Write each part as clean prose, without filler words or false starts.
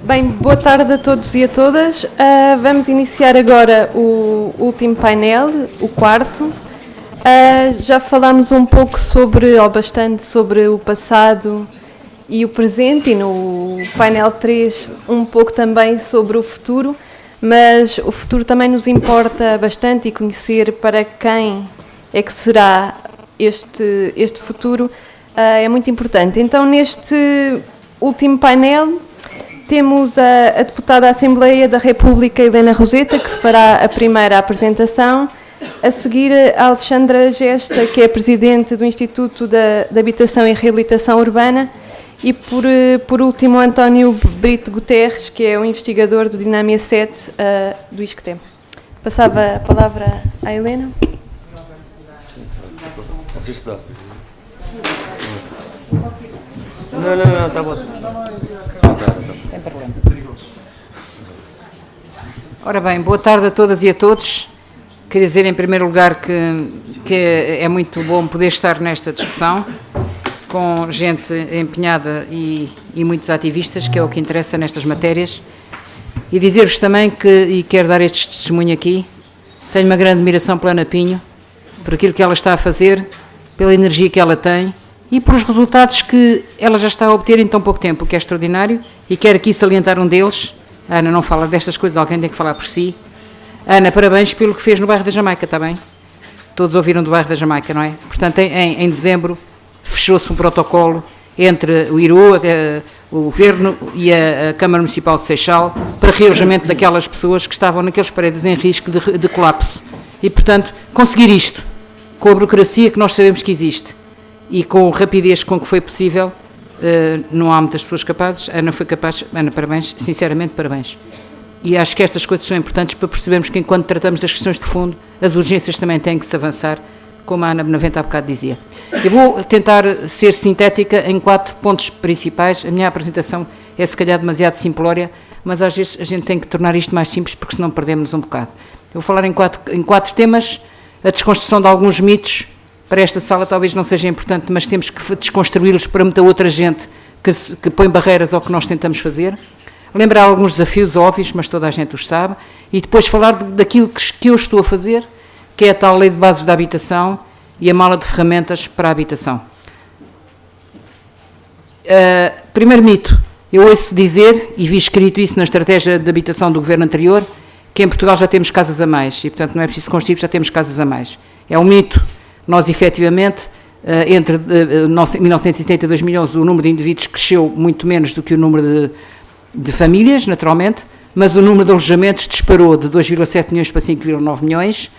Bem, boa tarde a todos e a todas. Vamos iniciar agora o último painel, o quarto. Já falámos um pouco ou bastante sobre o passado e o presente, e no painel 3 um pouco também sobre o futuro, mas o futuro também nos importa bastante, e conhecer para quem é que será este futuro é muito importante. Então, neste último painel, temos a deputada da Assembleia da República, Helena Roseta, que se fará a primeira apresentação. A seguir, a Alexandra Gesta, que é presidente do Instituto de Habitação e Reabilitação Urbana. E, por último, António Brito Guterres, que é o investigador do Dinâmia 7 do ISCTE. Passava a palavra à Helena. Não sei se dá. Não, está bom. Tem problema. Ora bem, boa tarde a todas e a todos. Queria dizer, em primeiro lugar, que é muito bom poder estar nesta discussão com gente empenhada e muitos ativistas, que é o que interessa nestas matérias. E dizer-vos também e quero dar este testemunho aqui, tenho uma grande admiração pela Ana Pinho, por aquilo que ela está a fazer, pela energia que ela tem e por os resultados que ela já está a obter em tão pouco tempo, o que é extraordinário, e quero aqui salientar um deles. A Ana não fala destas coisas, alguém tem que falar por si. Ana, parabéns pelo que fez no bairro da Jamaica, está bem? Todos ouviram do bairro da Jamaica, não é? Portanto, em dezembro fechou-se um protocolo entre o IRU, o Governo e a Câmara Municipal de Seixal para realojamento daquelas pessoas que estavam naqueles prédios em risco de colapso. E, portanto, conseguir isto, com a burocracia que nós sabemos que existe e com a rapidez com que foi possível, não há muitas pessoas capazes. Ana foi capaz. Ana, parabéns, sinceramente, parabéns. E acho que estas coisas são importantes para percebermos que, enquanto tratamos das questões de fundo, as urgências também têm que se avançar, como a Ana Benavente há bocado dizia. Eu vou tentar ser sintética em 4 pontos principais. A minha apresentação é, se calhar, demasiado simplória, mas às vezes a gente tem que tornar isto mais simples, porque senão perdemos um bocado. Eu vou falar em quatro temas. A desconstrução de alguns mitos. Para esta sala talvez não seja importante, mas temos que desconstruí-los para muita outra gente que põe barreiras ao que nós tentamos fazer. Lembrar alguns desafios óbvios, mas toda a gente os sabe. E depois falar daquilo que eu estou a fazer, que é a tal lei de bases da habitação e a mala de ferramentas para a habitação. Primeiro mito, eu ouço dizer, e vi escrito isso na estratégia de habitação do governo anterior, que em Portugal já temos casas a mais, e portanto não é preciso construir, já temos casas a mais. É um mito. Nós, efetivamente, entre 1970 e 2011, o número de indivíduos cresceu muito menos do que o número de famílias, naturalmente, mas o número de alojamentos disparou de 2,7 milhões para 5,9 milhões,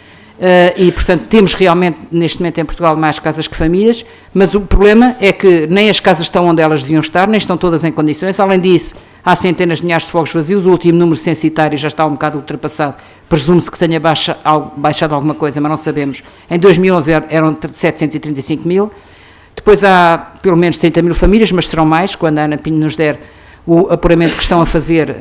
e, portanto, temos realmente, neste momento, em Portugal, mais casas que famílias, mas o problema é que nem as casas estão onde elas deviam estar, nem estão todas em condições. Além disso, há centenas de milhares de fogos vazios, o último número censitário já está um bocado ultrapassado, presume-se que tenha baixado alguma coisa, mas não sabemos. Em 2011 eram 735 mil, depois há pelo menos 30 mil famílias, mas serão mais, quando a Ana Pinho nos der o apuramento que estão a fazer,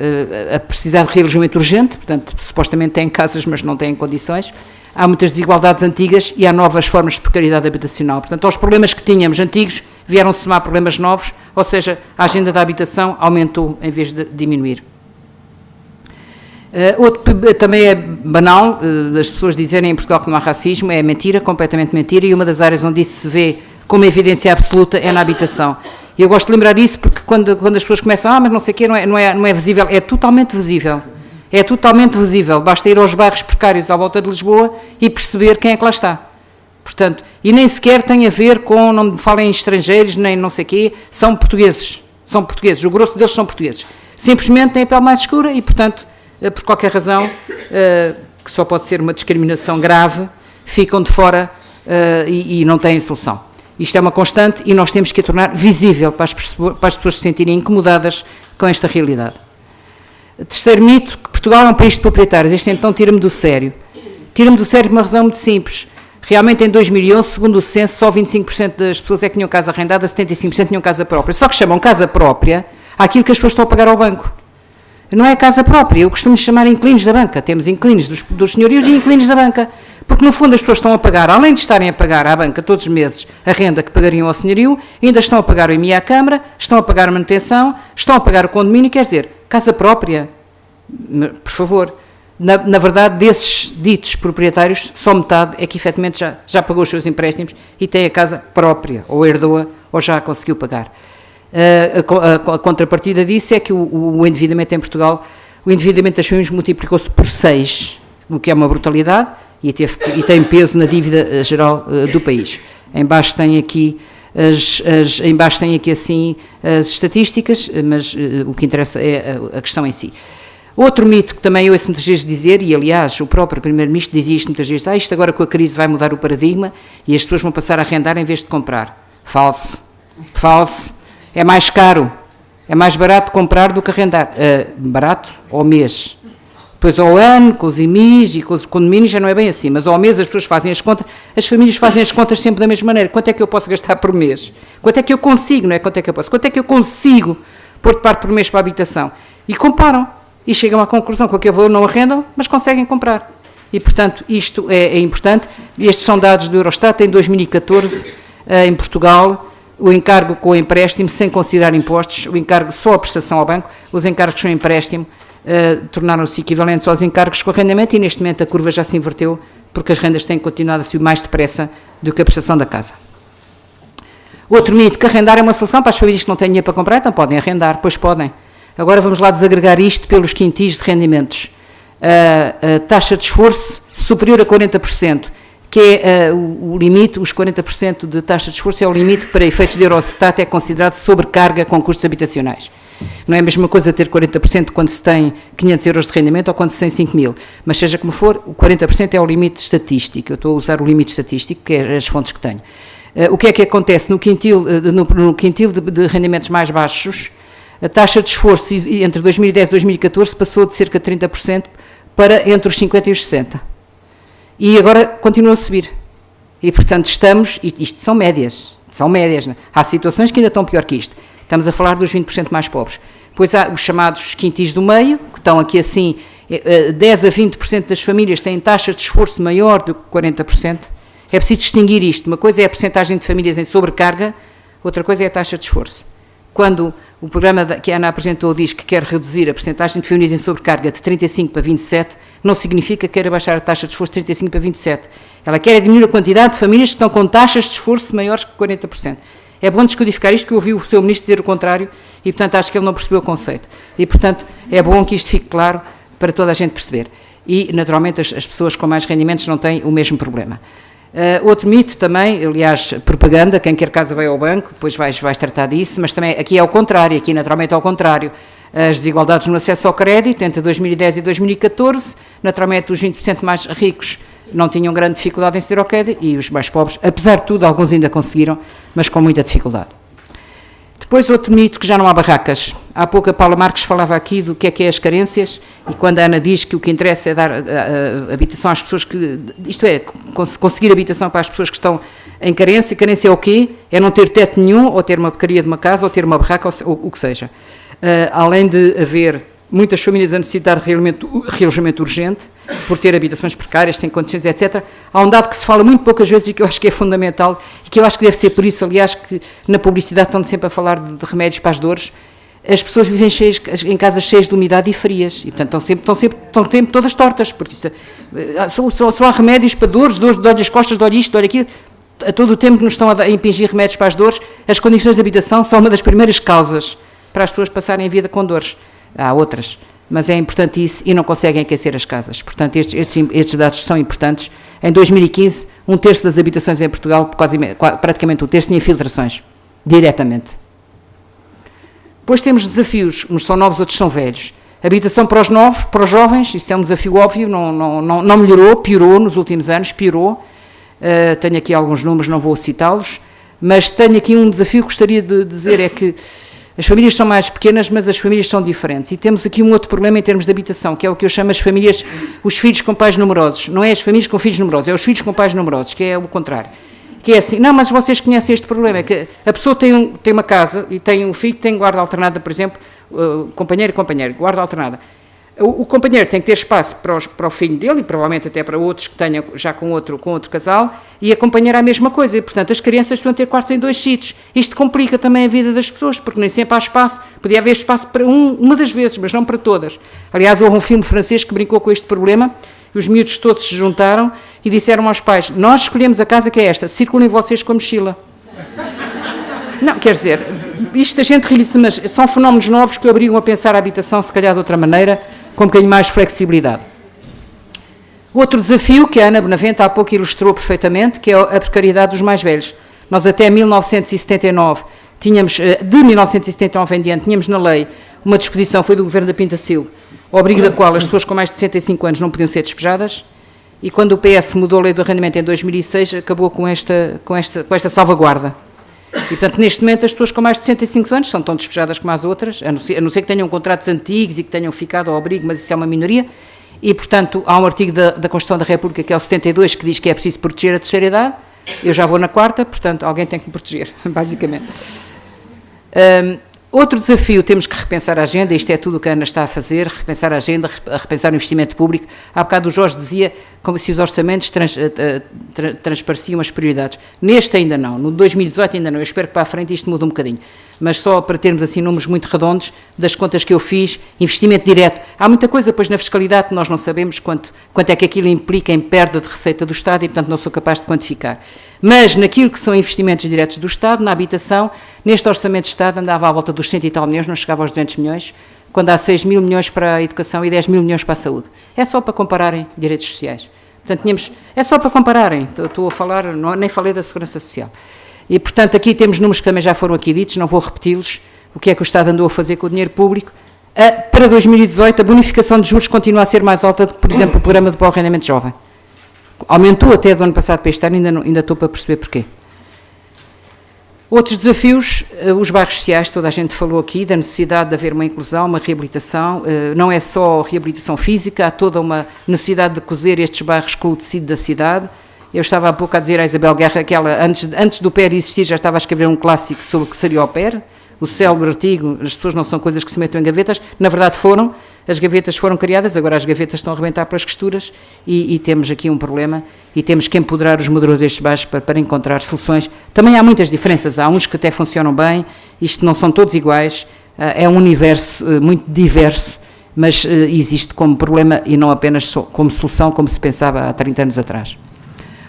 a precisar de realojamento urgente, portanto, supostamente têm casas, mas não têm condições. Há muitas desigualdades antigas e há novas formas de precariedade habitacional. Portanto, aos problemas que tínhamos antigos, vieram somar problemas novos, ou seja, a agenda da habitação aumentou em vez de diminuir. Outro também é banal, as pessoas dizerem em Portugal que não há racismo, é mentira, completamente mentira, e uma das áreas onde isso se vê como evidência absoluta é na habitação. E eu gosto de lembrar isso porque quando as pessoas começam, mas não sei o quê, não é visível, é totalmente visível. É totalmente visível, basta ir aos bairros precários à volta de Lisboa e perceber quem é que lá está. Portanto, e nem sequer tem a ver com, não me falem em estrangeiros, nem não sei o quê, são portugueses, o grosso deles são portugueses. Simplesmente têm a pele mais escura e, portanto, por qualquer razão, que só pode ser uma discriminação grave, ficam de fora e não têm solução. Isto é uma constante e nós temos que a tornar visível para as pessoas se sentirem incomodadas com esta realidade. Terceiro mito, que Portugal é um país de proprietários. Este então tira-me do sério. Tira-me do sério por uma razão muito simples. Realmente, em 2011, segundo o censo, só 25% das pessoas é que tinham casa arrendada, 75% tinham casa própria. Só que chamam casa própria àquilo que as pessoas estão a pagar ao banco. Não é casa própria, eu costumo chamar inquilinos da banca. Temos inquilinos dos senhorios e inquilinos da banca. Porque, no fundo, as pessoas estão a pagar, além de estarem a pagar à banca todos os meses a renda que pagariam ao senhorio, ainda estão a pagar o IMI à Câmara, estão a pagar a manutenção, estão a pagar o condomínio, quer dizer, Casa própria, por favor. Na verdade, desses ditos proprietários, só metade é que efetivamente já pagou os seus empréstimos e tem a casa própria, ou herdou-a, ou já a conseguiu pagar. A contrapartida disso é que o endividamento em Portugal, o endividamento das famílias multiplicou-se por 6, o que é uma brutalidade, e tem peso na dívida geral do país. Em baixo tem aqui assim as estatísticas, mas o que interessa é a questão em si. Outro mito que também eu ouço muitas vezes dizer, e aliás o próprio Primeiro-Ministro dizia isto muitas vezes, isto agora com a crise vai mudar o paradigma e as pessoas vão passar a arrendar em vez de comprar. Falso. É mais caro, é mais barato comprar do que arrendar. Barato ao mês. Depois ao ano, com os IMIs e com os condomínios já não é bem assim, mas ao mês as pessoas fazem as contas, as famílias fazem as contas sempre da mesma maneira. Quanto é que eu posso gastar por mês? Quanto é que eu consigo, não é quanto é que eu posso? Quanto é que eu consigo pôr de parte por mês para a habitação? E comparam. E chegam à conclusão que com aquele valor não arrendam, mas conseguem comprar. E, portanto, isto é importante. Estes são dados do Eurostat. Em 2014, em Portugal, o encargo com o empréstimo, sem considerar impostos, o encargo só a prestação ao banco, os encargos com empréstimo tornaram-se equivalentes aos encargos com arrendamento e, neste momento, a curva já se inverteu, porque as rendas têm continuado a subir mais depressa do que a prestação da casa. Outro mito, que arrendar é uma solução para as famílias que não têm dinheiro para comprar, então podem arrendar, pois podem. Agora vamos lá desagregar isto pelos quintis de rendimentos. A taxa de esforço superior a 40%, que é o limite, os 40% de taxa de esforço é o limite que para efeitos de Eurostat é considerado sobrecarga com custos habitacionais. Não é a mesma coisa ter 40% quando se tem 500 euros de rendimento ou quando se tem 5 mil, mas seja como for, o 40% é o limite estatístico. Eu estou a usar o limite estatístico, que é as fontes que tenho. O que é que acontece? No quintil de rendimentos mais baixos, a taxa de esforço entre 2010 e 2014 passou de cerca de 30% para entre os 50% e os 60%. E agora continua a subir. E, portanto, isto são médias, né? Há situações que ainda estão pior que isto. Estamos a falar dos 20% mais pobres. Depois há os chamados quintis do meio, que estão aqui assim, 10 a 20% das famílias têm taxa de esforço maior do que 40%. É preciso distinguir isto. Uma coisa é a percentagem de famílias em sobrecarga, outra coisa é a taxa de esforço. Quando o programa que a Ana apresentou diz que quer reduzir a percentagem de famílias em sobrecarga de 35% para 27%, não significa que queira baixar a taxa de esforço de 35% para 27%. Ela quer diminuir a quantidade de famílias que estão com taxas de esforço maiores que 40%. É bom descodificar isto, que eu ouvi o seu Ministro dizer o contrário e, portanto, acho que ele não percebeu o conceito. E, portanto, é bom que isto fique claro para toda a gente perceber. E, naturalmente, as pessoas com mais rendimentos não têm o mesmo problema. Outro mito também, aliás, propaganda, quem quer casa vai ao banco, depois vais tratar disso, mas também aqui é ao contrário, aqui naturalmente é ao contrário. As desigualdades no acesso ao crédito, entre 2010 e 2014, naturalmente os 20% mais ricos não tinham grande dificuldade em aceder ao crédito e os mais pobres, apesar de tudo, alguns ainda conseguiram, mas com muita dificuldade. Depois outro mito, que já não há barracas. Há pouco a Paula Marques falava aqui do que é as carências, e quando a Ana diz que o que interessa é dar habitação às pessoas que, isto é, conseguir habitação para as pessoas que estão em carência. Carência é o quê? É não ter teto nenhum, ou ter uma porcaria de uma casa, ou ter uma barraca, ou o que seja. Além de haver muitas famílias a necessitar de realojamento urgente, por ter habitações precárias, sem condições, etc. Há um dado que se fala muito poucas vezes e que eu acho que é fundamental, e que eu acho que deve ser por isso, aliás, que na publicidade estão sempre a falar de remédios para as dores. As pessoas vivem em casas cheias de umidade e frias, e portanto estão sempre todas tortas, porque isso, só há remédios para dores, dor das costas, dor isto, dor aquilo. A todo o tempo que nos estão a impingir remédios para as dores, as condições de habitação são uma das primeiras causas para as pessoas passarem a vida com dores. Há outras, mas é importante isso, e não conseguem aquecer as casas. Portanto, estes dados são importantes. Em 2015, 1/3 das habitações em Portugal, praticamente 1/3, tinha filtrações, diretamente. Depois temos desafios, uns são novos, outros são velhos. Habitação para os jovens, isso é um desafio óbvio, não melhorou, piorou nos últimos anos, piorou. Tenho aqui alguns números, não vou citá-los, mas tenho aqui um desafio que gostaria de dizer, é que as famílias são mais pequenas, mas as famílias são diferentes. E temos aqui um outro problema em termos de habitação, que é o que eu chamo as famílias, os filhos com pais numerosos. Não é as famílias com filhos numerosos, é os filhos com pais numerosos, que é o contrário. Que é assim, não, mas vocês conhecem este problema, é que a pessoa tem uma casa e tem um filho que tem guarda alternada, por exemplo, companheiro e companheiro, guarda alternada. O companheiro tem que ter espaço para o filho dele e provavelmente até para outros que tenham já com outro casal, e a companheira a mesma coisa. E, portanto, as crianças precisam ter quartos em 2 sítios. Isto complica também a vida das pessoas, porque nem sempre há espaço. Podia haver espaço para uma das vezes, mas não para todas. Aliás, houve um filme francês que brincou com este problema, e os miúdos todos se juntaram e disseram aos pais: nós escolhemos a casa que é esta, circulem vocês com a mochila. Não, quer dizer, isto a gente ri-se, mas são fenómenos novos que obrigam a pensar a habitação, se calhar de outra maneira, com um bocadinho mais flexibilidade. Outro desafio, que a Ana Benavente há pouco ilustrou perfeitamente, que é a precariedade dos mais velhos. Nós até 1979 tínhamos, de 1979 em diante, tínhamos na lei uma disposição, foi do Governo da Pinta Silva, ao abrigo da qual as pessoas com mais de 65 anos não podiam ser despejadas, e quando o PS mudou a lei do arrendamento em 2006, acabou com esta salvaguarda. E, portanto, neste momento, as pessoas com mais de 65 anos são tão despejadas como as outras, a não ser que tenham contratos antigos e que tenham ficado ao abrigo, mas isso é uma minoria. E, portanto, há um artigo da Constituição da República, que é o 72, que diz que é preciso proteger a terceira idade. Eu já vou na quarta, portanto, alguém tem que me proteger, basicamente. Outro desafio, temos que repensar a agenda, isto é tudo o que a Ana está a fazer, repensar a agenda, repensar o investimento público. Há bocado o Jorge dizia como se os orçamentos transpareciam as prioridades. Neste ainda não, no 2018 ainda não, eu espero que para a frente isto mude um bocadinho. Mas só para termos assim números muito redondos das contas que eu fiz, investimento direto. Há muita coisa, pois, na fiscalidade que nós não sabemos quanto é que aquilo implica em perda de receita do Estado e, portanto, não sou capaz de quantificar. Mas naquilo que são investimentos diretos do Estado, na habitação, neste orçamento de Estado andava à volta dos 100 e tal milhões, não chegava aos 200 milhões, quando há 6 mil milhões para a educação e 10 mil milhões para a saúde. É só para compararem direitos sociais. Portanto, é só para compararem, estou a falar, nem falei da Segurança Social. E, portanto, aqui temos números que também já foram aqui ditos, não vou repeti-los, o que é que o Estado andou a fazer com o dinheiro público. Para 2018, a bonificação de juros continua a ser mais alta do que, por exemplo, o programa de pós-rendimento jovem. Aumentou até do ano passado para este ano, ainda estou para perceber porquê. Outros desafios, os bairros sociais, toda a gente falou aqui, da necessidade de haver uma inclusão, uma reabilitação, não é só reabilitação física, há toda uma necessidade de cozer estes bairros com o tecido da cidade. Eu estava há pouco a dizer à Isabel Guerra que ela, antes do PER existir, já estava a escrever um clássico sobre o que seria o PER, o célebre artigo, as pessoas não são coisas que se metem em gavetas, na verdade foram, as gavetas foram criadas, agora as gavetas estão a arrebentar pelas costuras e temos aqui um problema e temos que empoderar os moderadores destes bairros para encontrar soluções. Também há muitas diferenças, há uns que até funcionam bem, isto não são todos iguais, é um universo muito diverso, mas existe como problema e não apenas como solução, como se pensava há 30 anos atrás.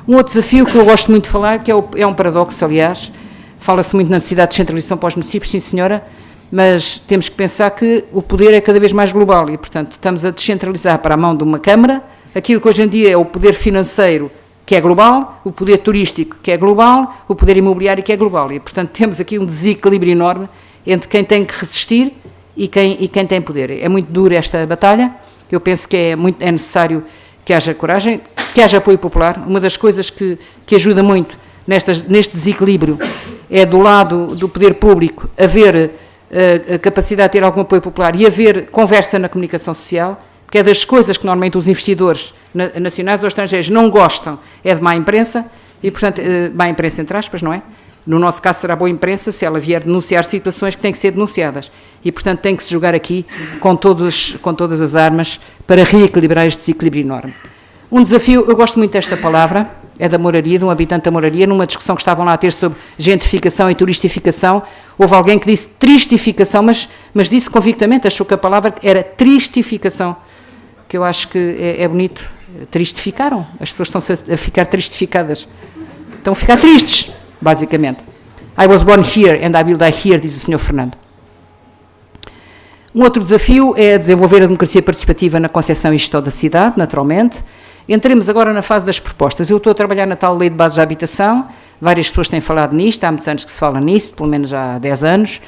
Um outro desafio que eu gosto muito de falar, que é um paradoxo, aliás, fala-se muito na necessidade de descentralização para os municípios, sim senhora, mas temos que pensar que o poder é cada vez mais global e, portanto, estamos a descentralizar para a mão de uma Câmara aquilo que hoje em dia é o poder financeiro, que é global, o poder turístico, que é global, o poder imobiliário, que é global. E, portanto, temos aqui um desequilíbrio enorme entre quem tem que resistir e quem tem poder. É muito dura esta batalha, eu penso que é necessário que haja coragem, que haja apoio popular. Uma das coisas que ajuda muito neste desequilíbrio é, do lado do poder público, haver a capacidade de ter algum apoio popular e haver conversa na comunicação social, que é das coisas que normalmente os investidores nacionais ou estrangeiros não gostam, é de má imprensa, e, portanto, má imprensa entre aspas, não é? No nosso caso será boa imprensa se ela vier denunciar situações que têm que ser denunciadas. E, portanto, tem que se jogar aqui com todas as armas para reequilibrar este desequilíbrio enorme. Um desafio, eu gosto muito desta palavra, é da moraria, de um habitante da moraria, numa discussão que estavam lá a ter sobre gentrificação e turistificação, houve alguém que disse tristificação, mas disse convictamente, achou que a palavra era tristificação, que eu acho que é bonito. Tristificaram, as pessoas estão a ficar tristificadas, estão a ficar tristes, basicamente. I was born here and I will die here, diz o Sr. Fernando. Um outro desafio é desenvolver a democracia participativa na concepção e gestão da cidade, naturalmente. Entremos agora na fase das propostas. Eu estou a trabalhar na tal lei de bases da habitação, várias pessoas têm falado nisto, há muitos anos que se fala nisso, pelo menos há 10 anos,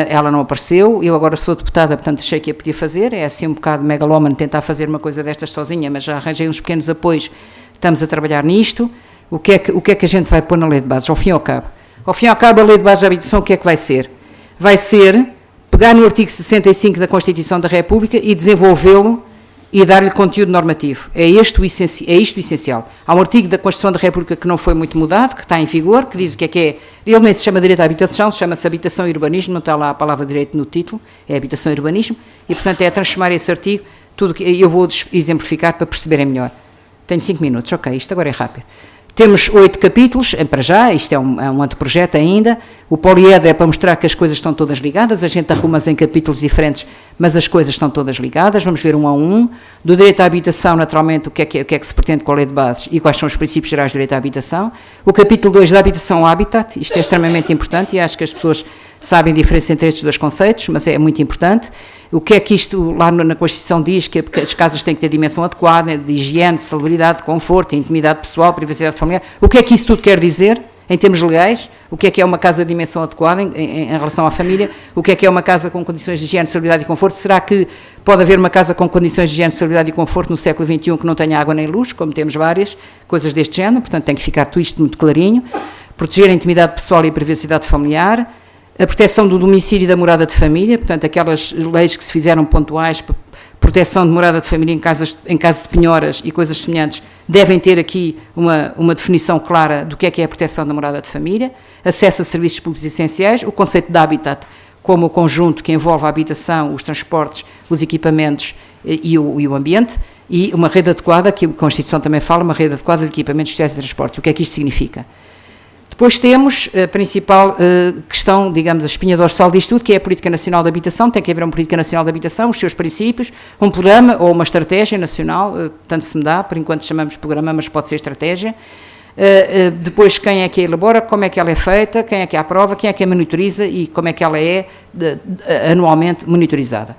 ela não apareceu, eu agora sou deputada, portanto achei que a podia fazer, é assim um bocado megalómano tentar fazer uma coisa destas sozinha, mas já arranjei uns pequenos apoios, estamos a trabalhar nisto. O que é que a gente vai pôr na lei de bases, ao fim e ao cabo? Ao fim e ao cabo, a lei de bases da habitação, o que é que vai ser? Vai ser pegar no artigo 65 da Constituição da República e desenvolvê-lo e dar-lhe conteúdo normativo. É isto o essencial. Há um artigo da Constituição da República que não foi muito mudado, que está em vigor, que diz o que é. Ele nem se chama direito à habitação, chama-se habitação e urbanismo, não está lá a palavra direito no título, é habitação e urbanismo, e, portanto, é transformar esse artigo, tudo que eu vou exemplificar para perceberem melhor. Tenho 5 minutos, ok, isto agora é rápido. Temos 8 capítulos, para já, isto é um anteprojeto ainda. O poliedro é para mostrar que as coisas estão todas ligadas, a gente arruma-as em capítulos diferentes, mas as coisas estão todas ligadas, vamos ver um a um. Do direito à habitação, naturalmente, o que é que se pretende com a lei de bases e quais são os princípios gerais do direito à habitação. O capítulo 2 da habitação ao habitat, isto é extremamente importante e acho que as pessoas sabem a diferença entre estes dois conceitos, mas é muito importante. O que é que isto, lá na Constituição, diz que as casas têm que ter dimensão adequada, de higiene, de salubridade, de conforto, intimidade pessoal, privacidade familiar. O que é que isso tudo quer dizer, em termos legais? O que é uma casa de dimensão adequada em relação à família? O que é uma casa com condições de higiene, salubridade e conforto? Será que pode haver uma casa com condições de higiene, salubridade e conforto no século XXI que não tenha água nem luz, como temos várias, coisas deste género? Portanto, tem que ficar tudo isto muito clarinho. Proteger a intimidade pessoal e a privacidade familiar. A proteção do domicílio e da morada de família, portanto, aquelas leis que se fizeram pontuais, proteção de morada de família em caso de penhoras e coisas semelhantes, devem ter aqui uma definição clara do que é a proteção da morada de família, acesso a serviços públicos essenciais, o conceito de habitat como o conjunto que envolve a habitação, os transportes, os equipamentos e o ambiente, e uma rede adequada, que a Constituição também fala, uma rede adequada de equipamentos sociais e transportes. O que é que isto significa? Depois temos a principal questão, digamos, a espinha dorsal disto tudo, que é a Política Nacional de Habitação. Tem que haver uma Política Nacional de Habitação, os seus princípios, um programa ou uma estratégia nacional, tanto se me dá, por enquanto chamamos de programa, mas pode ser estratégia. Depois, quem é que a elabora, como é que ela é feita, quem é que a aprova, quem é que a monitoriza e como é que ela é anualmente monitorizada.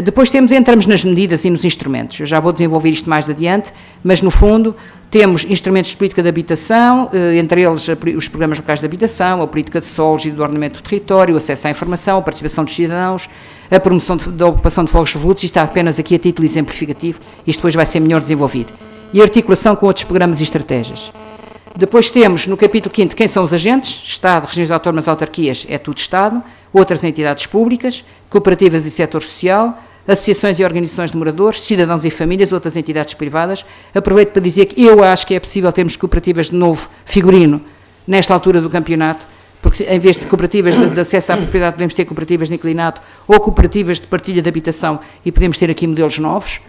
Depois entramos nas medidas e nos instrumentos. Eu já vou desenvolver isto mais adiante, mas no fundo temos instrumentos de política de habitação, entre eles os programas locais de habitação, a política de solos e do ordenamento do território, o acesso à informação, a participação dos cidadãos, a promoção da ocupação de fogos revolutos. Isto está apenas aqui a título exemplificativo, isto depois vai ser melhor desenvolvido. E a articulação com outros programas e estratégias. Depois temos, no capítulo 5º, quem são os agentes, Estado, regiões autónomas, autarquias, é tudo Estado, outras entidades públicas, cooperativas e setor social, associações e organizações de moradores, cidadãos e famílias, outras entidades privadas. Aproveito para dizer que eu acho que é possível termos cooperativas de novo figurino nesta altura do campeonato, porque em vez de cooperativas de acesso à propriedade, podemos ter cooperativas de inclinato ou cooperativas de partilha de habitação e podemos ter aqui modelos novos.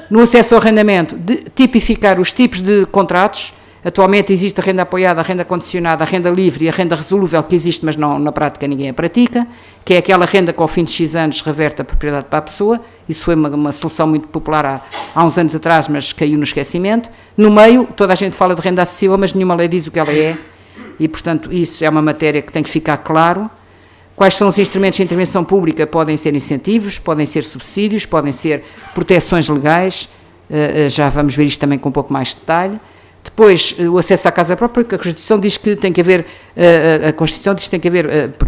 No acesso ao arrendamento, tipificar os tipos de contratos. Atualmente existe a renda apoiada, a renda condicionada, a renda livre e a renda resolúvel, que existe, mas não, na prática ninguém a pratica, que é aquela renda que ao fim de X anos reverte a propriedade para a pessoa. Isso foi uma solução muito popular há uns anos atrás, mas caiu no esquecimento. No meio, toda a gente fala de renda acessível, mas nenhuma lei diz o que ela é, e portanto isso é uma matéria que tem que ficar claro. Quais são os instrumentos de intervenção pública? Podem ser incentivos, podem ser subsídios, podem ser proteções legais, já vamos ver isto também com um pouco mais de detalhe. Depois, o acesso à casa própria, porque a Constituição diz que tem que haver,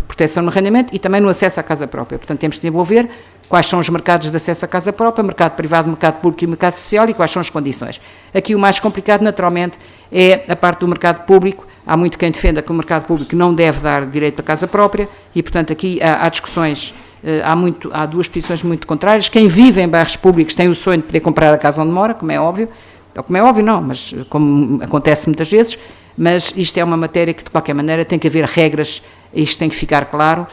proteção no arrendamento e também no acesso à casa própria. Portanto, temos de desenvolver quais são os mercados de acesso à casa própria, mercado privado, mercado público e mercado social, e quais são as condições. Aqui o mais complicado, naturalmente, é a parte do mercado público. Há muito quem defenda que o mercado público não deve dar direito à casa própria e, portanto, aqui há discussões, há duas posições muito contrárias. Quem vive em bairros públicos tem o sonho de poder comprar a casa onde mora, como é óbvio, não, mas como acontece muitas vezes, mas isto é uma matéria que de qualquer maneira tem que haver regras, isto tem que ficar claro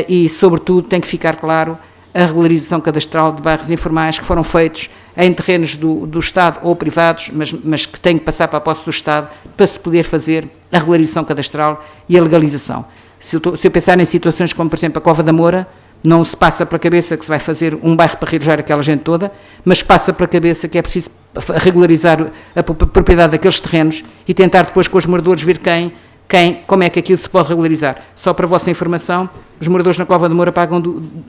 e sobretudo tem que ficar claro a regularização cadastral de bairros informais que foram feitos em terrenos do Estado ou privados, mas que têm que passar para a posse do Estado para se poder fazer a regularização cadastral e a legalização. Se eu pensar em situações como, por exemplo, a Cova da Moura, não se passa pela cabeça que se vai fazer um bairro para realojar aquela gente toda, mas passa pela cabeça que é preciso regularizar a propriedade daqueles terrenos e tentar depois com os moradores ver como é que aquilo se pode regularizar. Só para a vossa informação, os moradores na Cova da Moura pagam,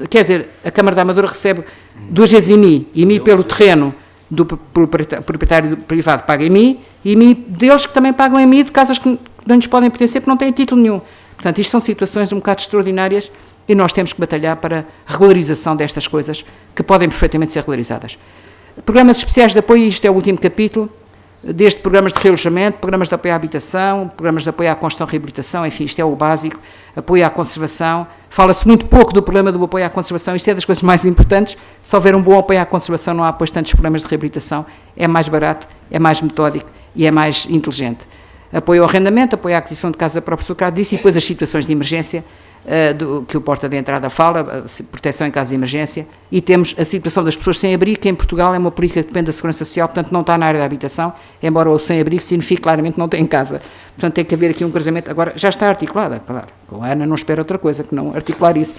quer dizer, a Câmara da Amadora recebe 2 vezes IMI pelo terreno do proprietário privado paga IMI, e IMI deles que também pagam IMI de casas que não lhes podem pertencer porque não têm título nenhum. Portanto, isto são situações um bocado extraordinárias e nós temos que batalhar para a regularização destas coisas que podem perfeitamente ser regularizadas. Programas especiais de apoio, isto é o último capítulo, desde programas de realojamento, programas de apoio à habitação, programas de apoio à construção e reabilitação, enfim, isto é o básico, apoio à conservação. Fala-se muito pouco do problema do apoio à conservação, isto é das coisas mais importantes. Se houver um bom apoio à conservação, não há depois tantos problemas de reabilitação, é mais barato, é mais metódico e é mais inteligente. Apoio ao arrendamento, apoio à aquisição de casa própria, disse, e depois as situações de emergência. que o porta de entrada fala, proteção em caso de emergência, e temos a situação das pessoas sem abrigo, que em Portugal é uma política que depende da segurança social, portanto não está na área da habitação, embora o sem abrigo signifique claramente não tem em casa. Portanto tem que haver aqui um cruzamento, agora já está articulada, claro, com a Ana não espera outra coisa que não articular isso,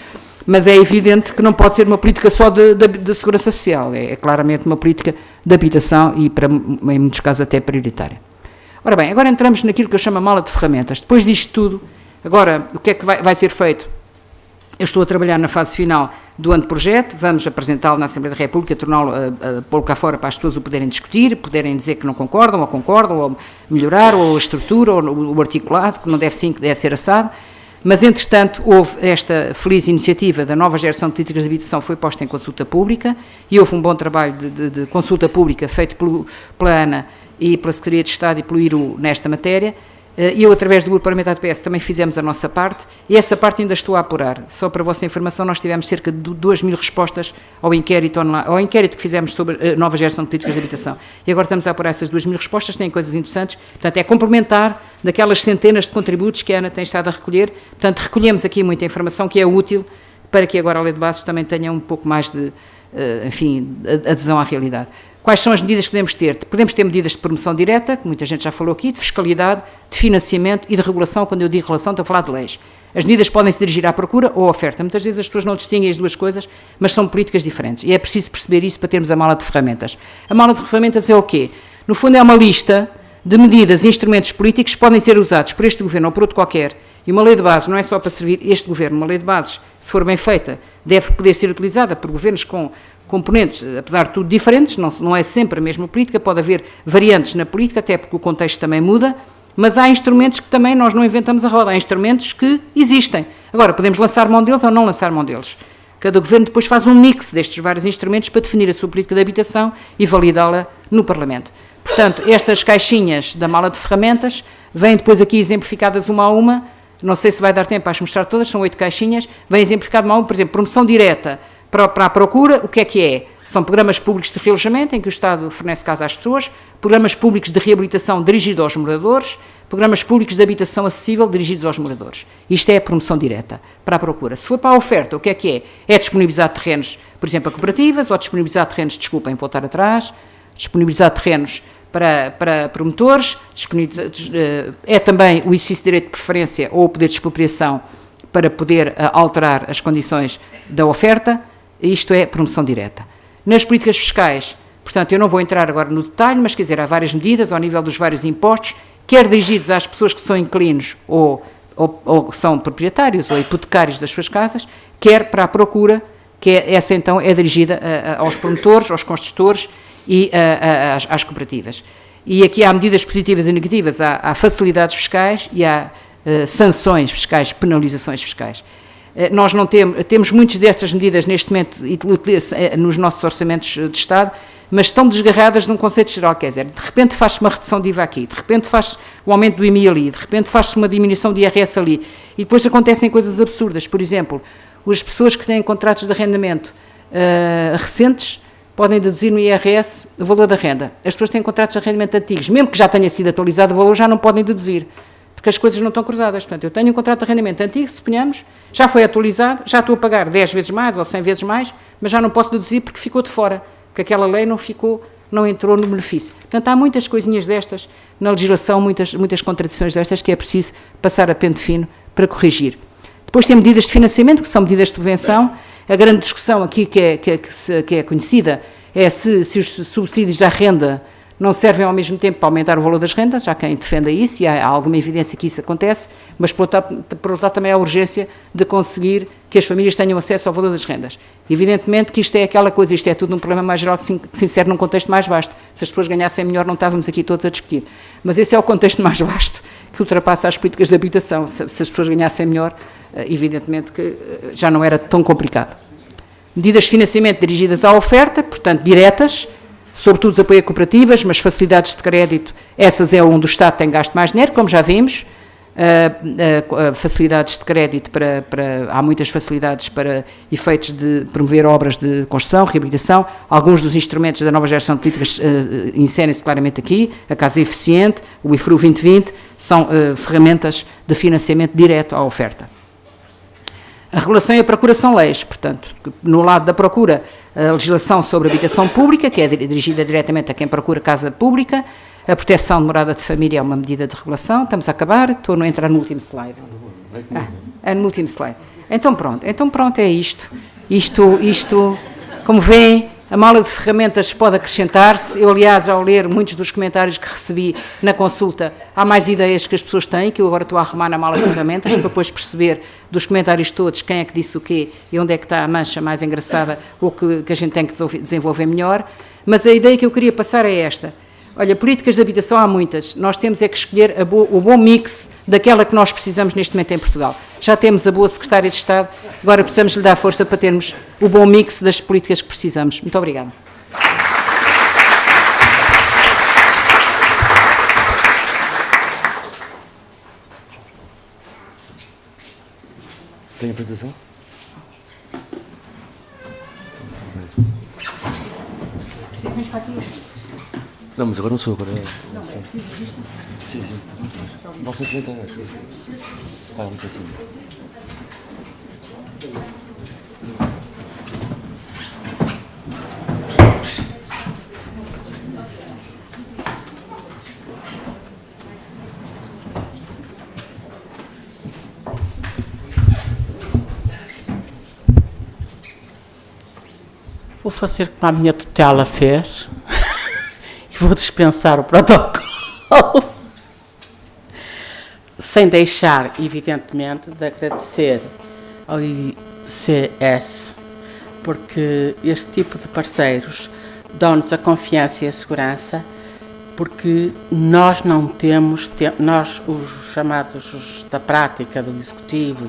mas é evidente que não pode ser uma política só de segurança social, é claramente uma política de habitação e para, em muitos casos até prioritária. Ora bem, agora entramos naquilo que eu chamo a mala de ferramentas. Depois disto tudo, agora, o que é que vai ser feito? Eu estou a trabalhar na fase final do anteprojeto, vamos apresentá-lo na Assembleia da República, torná-lo, pô-lo cá fora para as pessoas o poderem discutir, poderem dizer que não concordam, ou melhorar, ou a estrutura, ou o articulado, que não deve sim, que deve ser assado. Mas, entretanto, houve esta feliz iniciativa da nova geração de políticas de habitação, foi posta em consulta pública, e houve um bom trabalho de consulta pública feito pela ANA e pela Secretaria de Estado e pelo IRU nesta matéria. Eu, através do Grupo Parlamentar do PS, também fizemos a nossa parte, e essa parte ainda estou a apurar. Só para a vossa informação, nós tivemos cerca de 2.000 respostas ao inquérito online, ao inquérito que fizemos sobre a nova geração de políticas de habitação. E agora estamos a apurar essas 2.000 respostas, têm coisas interessantes, portanto, é complementar daquelas centenas de contributos que a Ana tem estado a recolher. Portanto, recolhemos aqui muita informação que é útil para que agora a Lei de Bases também tenha um pouco mais de, enfim, adesão à realidade. Quais são as medidas que podemos ter? Podemos ter medidas de promoção direta, que muita gente já falou aqui, de fiscalidade, de financiamento e de regulação. Quando eu digo regulação, estou a falar de leis. As medidas podem se dirigir à procura ou à oferta. Muitas vezes as pessoas não distinguem as duas coisas, mas são políticas diferentes. E é preciso perceber isso para termos a mala de ferramentas. A mala de ferramentas é o quê? No fundo é uma lista de medidas e instrumentos políticos que podem ser usados por este governo ou por outro qualquer. E uma lei de bases não é só para servir este governo. Uma lei de bases, se for bem feita, deve poder ser utilizada por governos com componentes, apesar de tudo, diferentes, não é sempre a mesma política, pode haver variantes na política, até porque o contexto também muda, mas há instrumentos que também nós não inventamos a roda, há instrumentos que existem. Agora, podemos lançar mão deles ou não lançar mão deles. Cada governo depois faz um mix destes vários instrumentos para definir a sua política de habitação e validá-la no Parlamento. Portanto, estas caixinhas da mala de ferramentas vêm depois aqui exemplificadas uma a uma, não sei se vai dar tempo para as mostrar todas, são 8 caixinhas, vem exemplificado uma a uma, por exemplo, promoção direta para a procura, o que é? São programas públicos de realojamento, em que o Estado fornece casa às pessoas, programas públicos de reabilitação dirigidos aos moradores, programas públicos de habitação acessível dirigidos aos moradores. Isto é a promoção direta para a procura. Se for para a oferta, o que é? É disponibilizar terrenos, por exemplo, a cooperativas, ou disponibilizar terrenos, desculpem, voltar atrás, disponibilizar terrenos para promotores, é também o exercício de direito de preferência ou o poder de expropriação para poder alterar as condições da oferta. Isto é promoção direta. Nas políticas fiscais, portanto, eu não vou entrar agora no detalhe, mas quer dizer, há várias medidas ao nível dos vários impostos, quer dirigidos às pessoas que são inquilinos ou são proprietários ou hipotecários das suas casas, quer para a procura, que essa então é dirigida aos promotores, aos construtores e às cooperativas. E aqui há medidas positivas e negativas, há facilidades fiscais e há sanções fiscais, penalizações fiscais. Nós não temos muitas destas medidas neste momento nos nossos orçamentos de Estado, mas estão desgarradas de um conceito geral, quer dizer, de repente faz-se uma redução de IVA aqui, de repente faz-se o aumento do IMI ali, de repente faz-se uma diminuição de IRS ali, e depois acontecem coisas absurdas. Por exemplo, as pessoas que têm contratos de arrendamento recentes podem deduzir no IRS o valor da renda. As pessoas que têm contratos de arrendamento antigos, mesmo que já tenha sido atualizado o valor, já não podem deduzir, porque as coisas não estão cruzadas. Portanto, eu tenho um contrato de arrendamento antigo, suponhamos, já foi atualizado, já estou a pagar 10 vezes mais ou 100 vezes mais, mas já não posso deduzir porque ficou de fora, porque aquela lei não entrou no benefício. Portanto, há muitas coisinhas destas na legislação, muitas contradições destas que é preciso passar a pente fino para corrigir. Depois tem medidas de financiamento, que são medidas de subvenção. A grande discussão aqui que é conhecida é se os subsídios à renda não servem ao mesmo tempo para aumentar o valor das rendas, há quem defenda isso e há alguma evidência que isso acontece, mas por outro lado também há a urgência de conseguir que as famílias tenham acesso ao valor das rendas. Evidentemente que isto é aquela coisa, isto é tudo um problema mais geral que se insere num contexto mais vasto. Se as pessoas ganhassem melhor não estávamos aqui todos a discutir. Mas esse é o contexto mais vasto que ultrapassa as políticas de habitação. Se as pessoas ganhassem melhor, evidentemente que já não era tão complicado. Medidas de financiamento dirigidas à oferta, portanto diretas, sobretudo apoio a cooperativas, mas facilidades de crédito, essas é onde o Estado tem gasto mais dinheiro, como já vimos, facilidades de crédito há muitas facilidades para efeitos de promover obras de construção, reabilitação, alguns dos instrumentos da nova geração de políticas inserem-se claramente aqui, a Casa Eficiente, o IFRU 2020, são ferramentas de financiamento direto à oferta. A regulação e a procura são leis, portanto, no lado da procura, a legislação sobre habitação pública, que é dirigida diretamente a quem procura casa pública, a proteção de morada de família é uma medida de regulação. Estamos a acabar, estou a entrar no último slide. É no último slide. Então pronto, é isto. Isto, como veem, a mala de ferramentas pode acrescentar-se. Eu, aliás, ao ler muitos dos comentários que recebi na consulta, há mais ideias que as pessoas têm, que eu agora estou a arrumar na mala de ferramentas, para depois perceber dos comentários todos quem é que disse o quê e onde é que está a mancha mais engraçada ou que a gente tem que desenvolver melhor. Mas a ideia que eu queria passar é esta. Olha, políticas de habitação há muitas. Nós temos é que escolher o bom mix daquela que nós precisamos neste momento em Portugal. Já temos a boa Secretária de Estado, agora precisamos lhe dar força para termos o bom mix das políticas que precisamos. Muito obrigada. Tem apresentação? Não, mas agora não sou, agora... Não, é preciso disto? Sim. Nós temos que tentar, acho. Vai, muito assim. Vou fazer como a minha tutela fez e vou dispensar o protocolo, sem deixar, evidentemente, de agradecer ao ICS, porque este tipo de parceiros dão-nos a confiança e a segurança, porque nós não temos, nós os chamados os da prática, do executivo,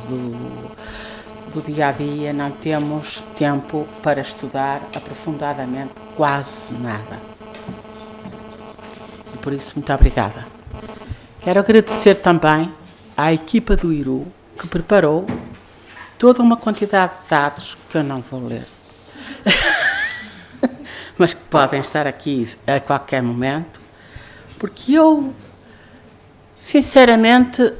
do dia-a-dia, não temos tempo para estudar aprofundadamente quase nada. E por isso, muito obrigada. Quero agradecer também à equipa do IRU, que preparou toda uma quantidade de dados que eu não vou ler, mas que podem estar aqui a qualquer momento, porque eu, sinceramente,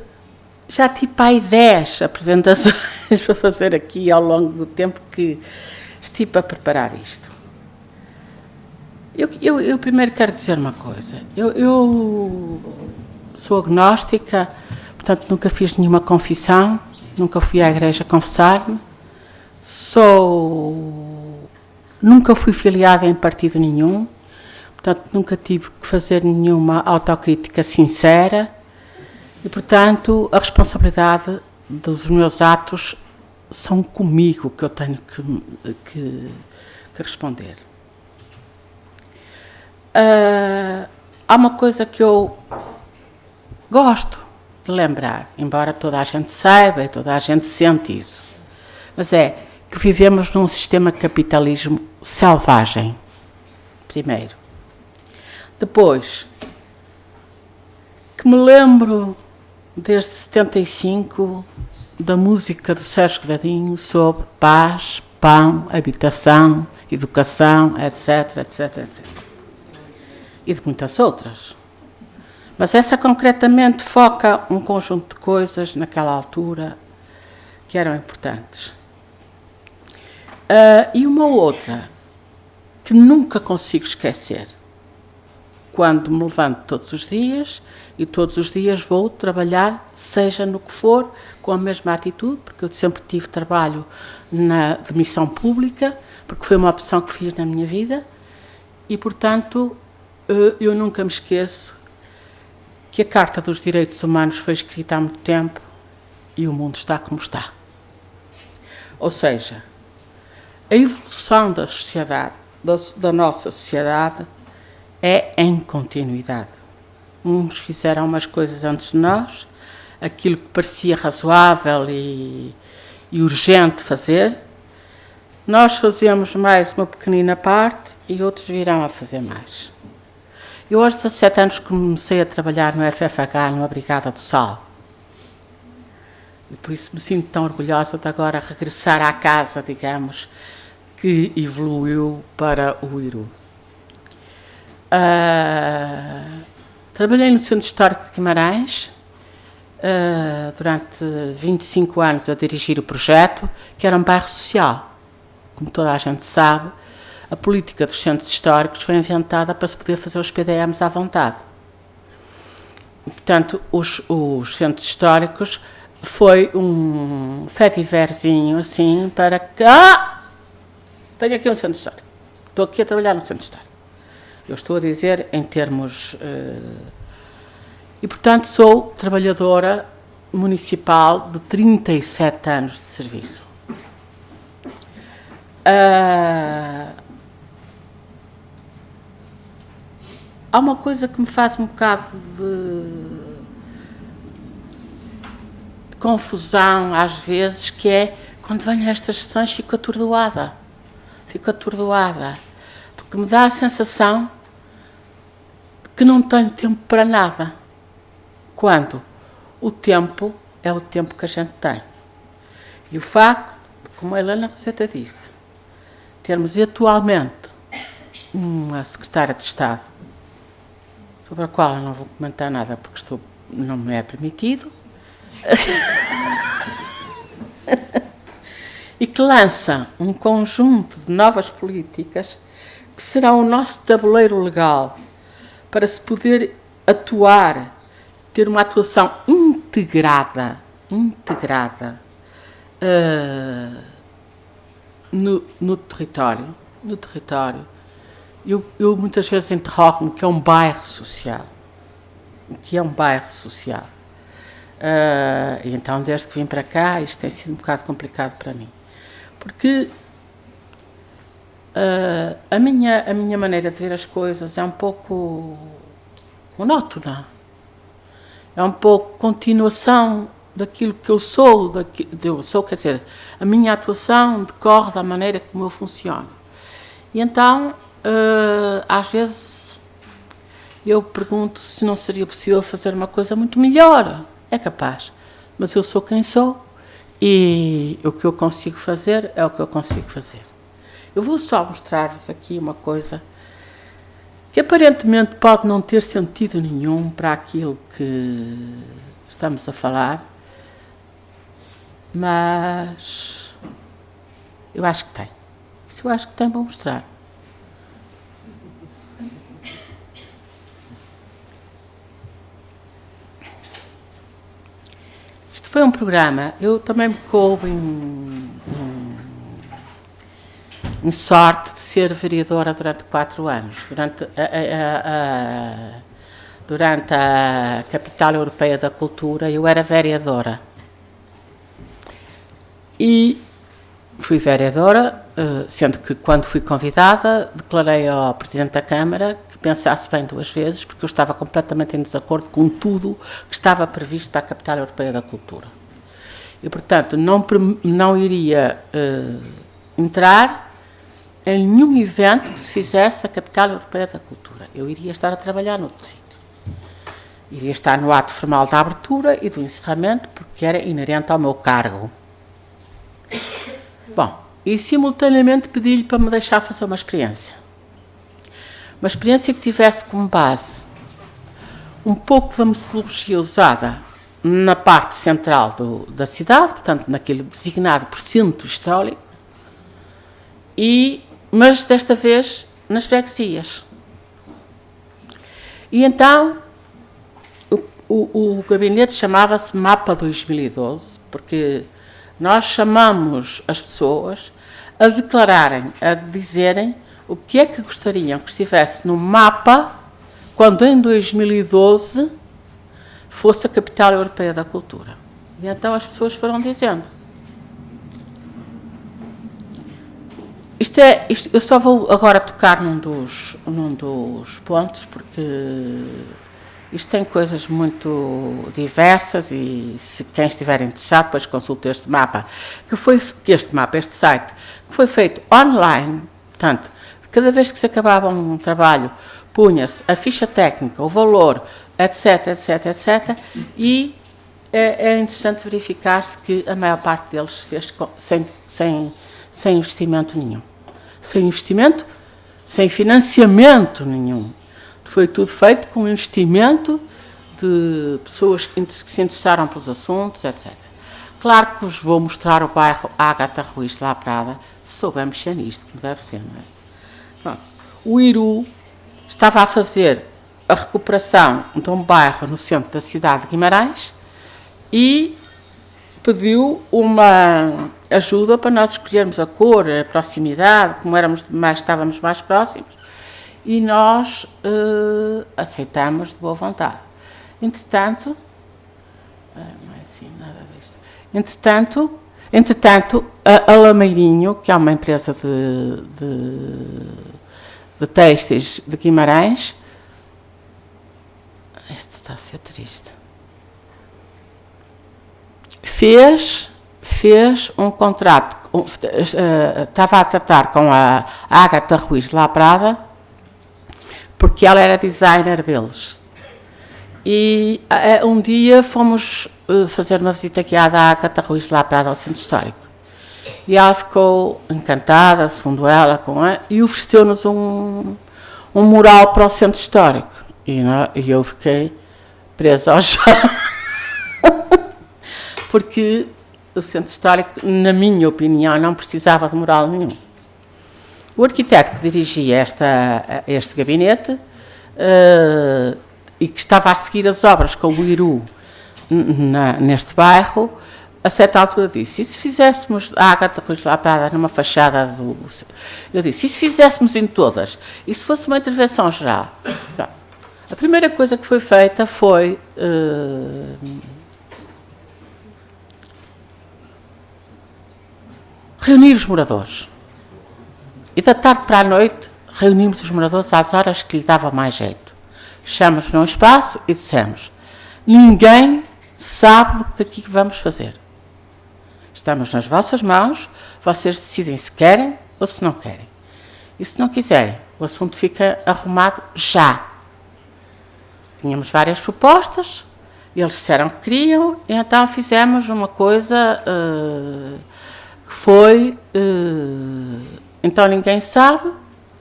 já tive aí 10 apresentações para fazer aqui ao longo do tempo que estive a preparar isto. Eu primeiro quero dizer uma coisa. Eu sou agnóstica, portanto nunca fiz nenhuma confissão, nunca fui à igreja confessar-me, nunca fui filiada em partido nenhum, portanto nunca tive que fazer nenhuma autocrítica sincera e, portanto, a responsabilidade dos meus atos são comigo que eu tenho que responder. Há uma coisa que eu gosto de lembrar, embora toda a gente saiba e toda a gente sente isso, mas é que vivemos num sistema de capitalismo selvagem, primeiro. Depois, que me lembro desde 75 da música do Sérgio Godinho sobre paz, pão, habitação, educação, etc, etc, etc. E de muitas outras. Mas essa concretamente foca um conjunto de coisas naquela altura que eram importantes. E uma outra que nunca consigo esquecer, quando me levanto todos os dias e todos os dias vou trabalhar, seja no que for, com a mesma atitude, porque eu sempre tive trabalho de missão pública, porque foi uma opção que fiz na minha vida, e, portanto, eu nunca me esqueço que a Carta dos Direitos Humanos foi escrita há muito tempo e o mundo está como está. Ou seja, a evolução da sociedade, da nossa sociedade, é em continuidade. Uns fizeram umas coisas antes de nós, aquilo que parecia razoável e urgente fazer, nós fazemos mais uma pequenina parte e outros virão a fazer mais. Eu aos 17 anos comecei a trabalhar no FFH, numa Brigada do Sal. E por isso me sinto tão orgulhosa de agora regressar à casa, digamos, que evoluiu para o IRU. Trabalhei no Centro Histórico de Guimarães durante 25 anos a dirigir o projeto, que era um bairro social. Como toda a gente sabe, a política dos centros históricos foi inventada para se poder fazer os PDMs à vontade. E, portanto, os centros históricos foi um fediverzinho assim para que... tenho aqui um centro histórico. Estou aqui a trabalhar no centro histórico. Eu estou a dizer em termos... E, portanto, sou trabalhadora municipal de 37 anos de serviço. Há uma coisa que me faz um bocado de confusão, às vezes, que é, quando venho a estas sessões, fico atordoada. Porque me dá a sensação de que não tenho tempo para nada. Quando o tempo é o tempo que a gente tem. E o facto, como a Helena Roseta disse, termos atualmente uma secretária de Estado, sobre a qual eu não vou comentar nada porque não me é permitido, e que lança um conjunto de novas políticas que será o nosso tabuleiro legal para se poder atuar, ter uma atuação integrada no território. Eu muitas vezes interrogo-me que é um bairro social. E então, desde que vim para cá, isto tem sido um bocado complicado para mim. Porque a minha maneira de ver as coisas é um pouco monótona. É um pouco continuação daquilo que eu sou, quer dizer, a minha atuação decorre da maneira como eu funciono. E então, às vezes, eu pergunto se não seria possível fazer uma coisa muito melhor. É capaz, mas eu sou quem sou e o que eu consigo fazer é o que eu consigo fazer. Eu vou só mostrar-vos aqui uma coisa que aparentemente pode não ter sentido nenhum para aquilo que estamos a falar, mas eu acho que tem. Isso eu acho que tem, vou mostrar. Isto foi um programa, eu também me coube em sorte de ser vereadora durante 4 anos, durante a Capital Europeia da Cultura, eu era vereadora. E fui vereadora, sendo que quando fui convidada, declarei ao Presidente da Câmara que pensasse bem 2 vezes, porque eu estava completamente em desacordo com tudo que estava previsto para a Capital Europeia da Cultura. E, portanto, não iria entrar em nenhum evento que se fizesse da Capital Europeia da Cultura. Eu iria estar a trabalhar noutro sítio. Iria estar no ato formal da abertura e do encerramento, porque era inerente ao meu cargo. Bom, e simultaneamente pedi-lhe para me deixar fazer uma experiência. Uma experiência que tivesse como base um pouco da metodologia usada na parte central da cidade, portanto, naquele designado por centro histórico, mas desta vez nas freguesias. E então o gabinete chamava-se Mapa 2012, porque nós chamamos as pessoas a declararem, a dizerem o que é que gostariam que estivesse no mapa quando em 2012 fosse a Capital Europeia da Cultura. E então as pessoas foram dizendo. Eu só vou agora tocar num dos pontos, porque isto tem coisas muito diversas e se quem estiver interessado, depois consulte este mapa, este site, que foi feito online, portanto, cada vez que se acabava um trabalho, punha-se a ficha técnica, o valor, etc, e é interessante verificar-se que a maior parte deles se fez sem investimento nenhum. Sem financiamento nenhum. Foi tudo feito com investimento de pessoas que se interessaram pelos assuntos, etc. Claro que vos vou mostrar o bairro Ágata Ruiz de La Prada, se souber mexer nisto, como deve ser, não é? Pronto. O IRU estava a fazer a recuperação de um bairro no centro da cidade de Guimarães e pediu uma ajuda para nós escolhermos a cor, a proximidade, como estávamos mais próximos, e nós aceitamos de boa vontade. Entretanto, não é assim, nada disto. Entretanto, a Lameirinho, que é uma empresa de têxteis de Guimarães, isto está a ser triste, fez um contrato, estava a tratar com a Ágata Ruiz de La Prada, porque ela era designer deles. E um dia fomos fazer uma visita guiada à Ágata Ruiz de La Prada, ao Centro Histórico. E ela ficou encantada, segundo ela, e ofereceu-nos um mural para o Centro Histórico. E eu fiquei presa ao chão. Porque o Centro Histórico, na minha opinião, não precisava de mural nenhum. O arquiteto que dirigia este gabinete e que estava a seguir as obras com o IRU neste bairro, a certa altura disse, e se fizéssemos a Ágata Ruiz de La Prada numa fachada do... Eu disse, e se fizéssemos em todas? E se fosse uma intervenção geral? Pronto. A primeira coisa que foi feita foi... reunir os moradores. E da tarde para a noite, reunimos os moradores às horas que lhe dava mais jeito. Fechamos num espaço e dissemos, ninguém sabe o que aqui vamos fazer. Estamos nas vossas mãos, vocês decidem se querem ou se não querem. E se não quiserem, o assunto fica arrumado já. Tínhamos várias propostas, eles disseram que queriam, e então fizemos uma coisa que foi... então ninguém sabe,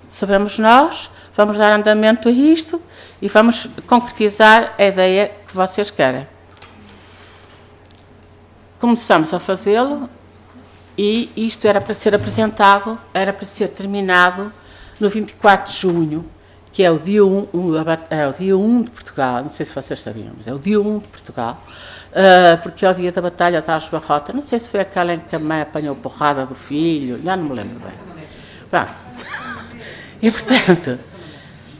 sabemos nós, vamos dar andamento a isto e vamos concretizar a ideia que vocês querem. Começamos a fazê-lo e isto era para ser apresentado, era para ser terminado no 24 de junho, que é o dia 1 de Portugal, não sei se vocês sabiam, mas é o dia 1 de Portugal, porque é o dia da Batalha de Alves Barrota, não sei se foi aquela em que a mãe apanhou porrada do filho, já não me lembro bem. Pronto. E, portanto,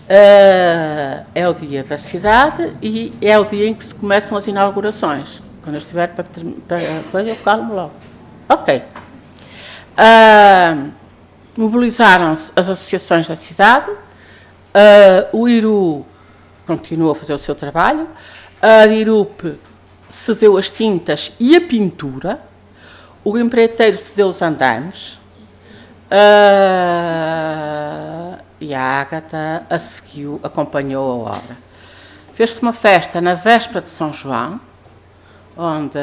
é o dia da cidade e é o dia em que se começam as inaugurações. Quando eu estiver para depois eu calmo logo. Ok. Mobilizaram-se as associações da cidade, o IRU continuou a fazer o seu trabalho, a IRUP cedeu as tintas e a pintura, o empreiteiro cedeu os andaimes, e a Ágata a seguiu, acompanhou a obra. Fez-se uma festa na véspera de São João, onde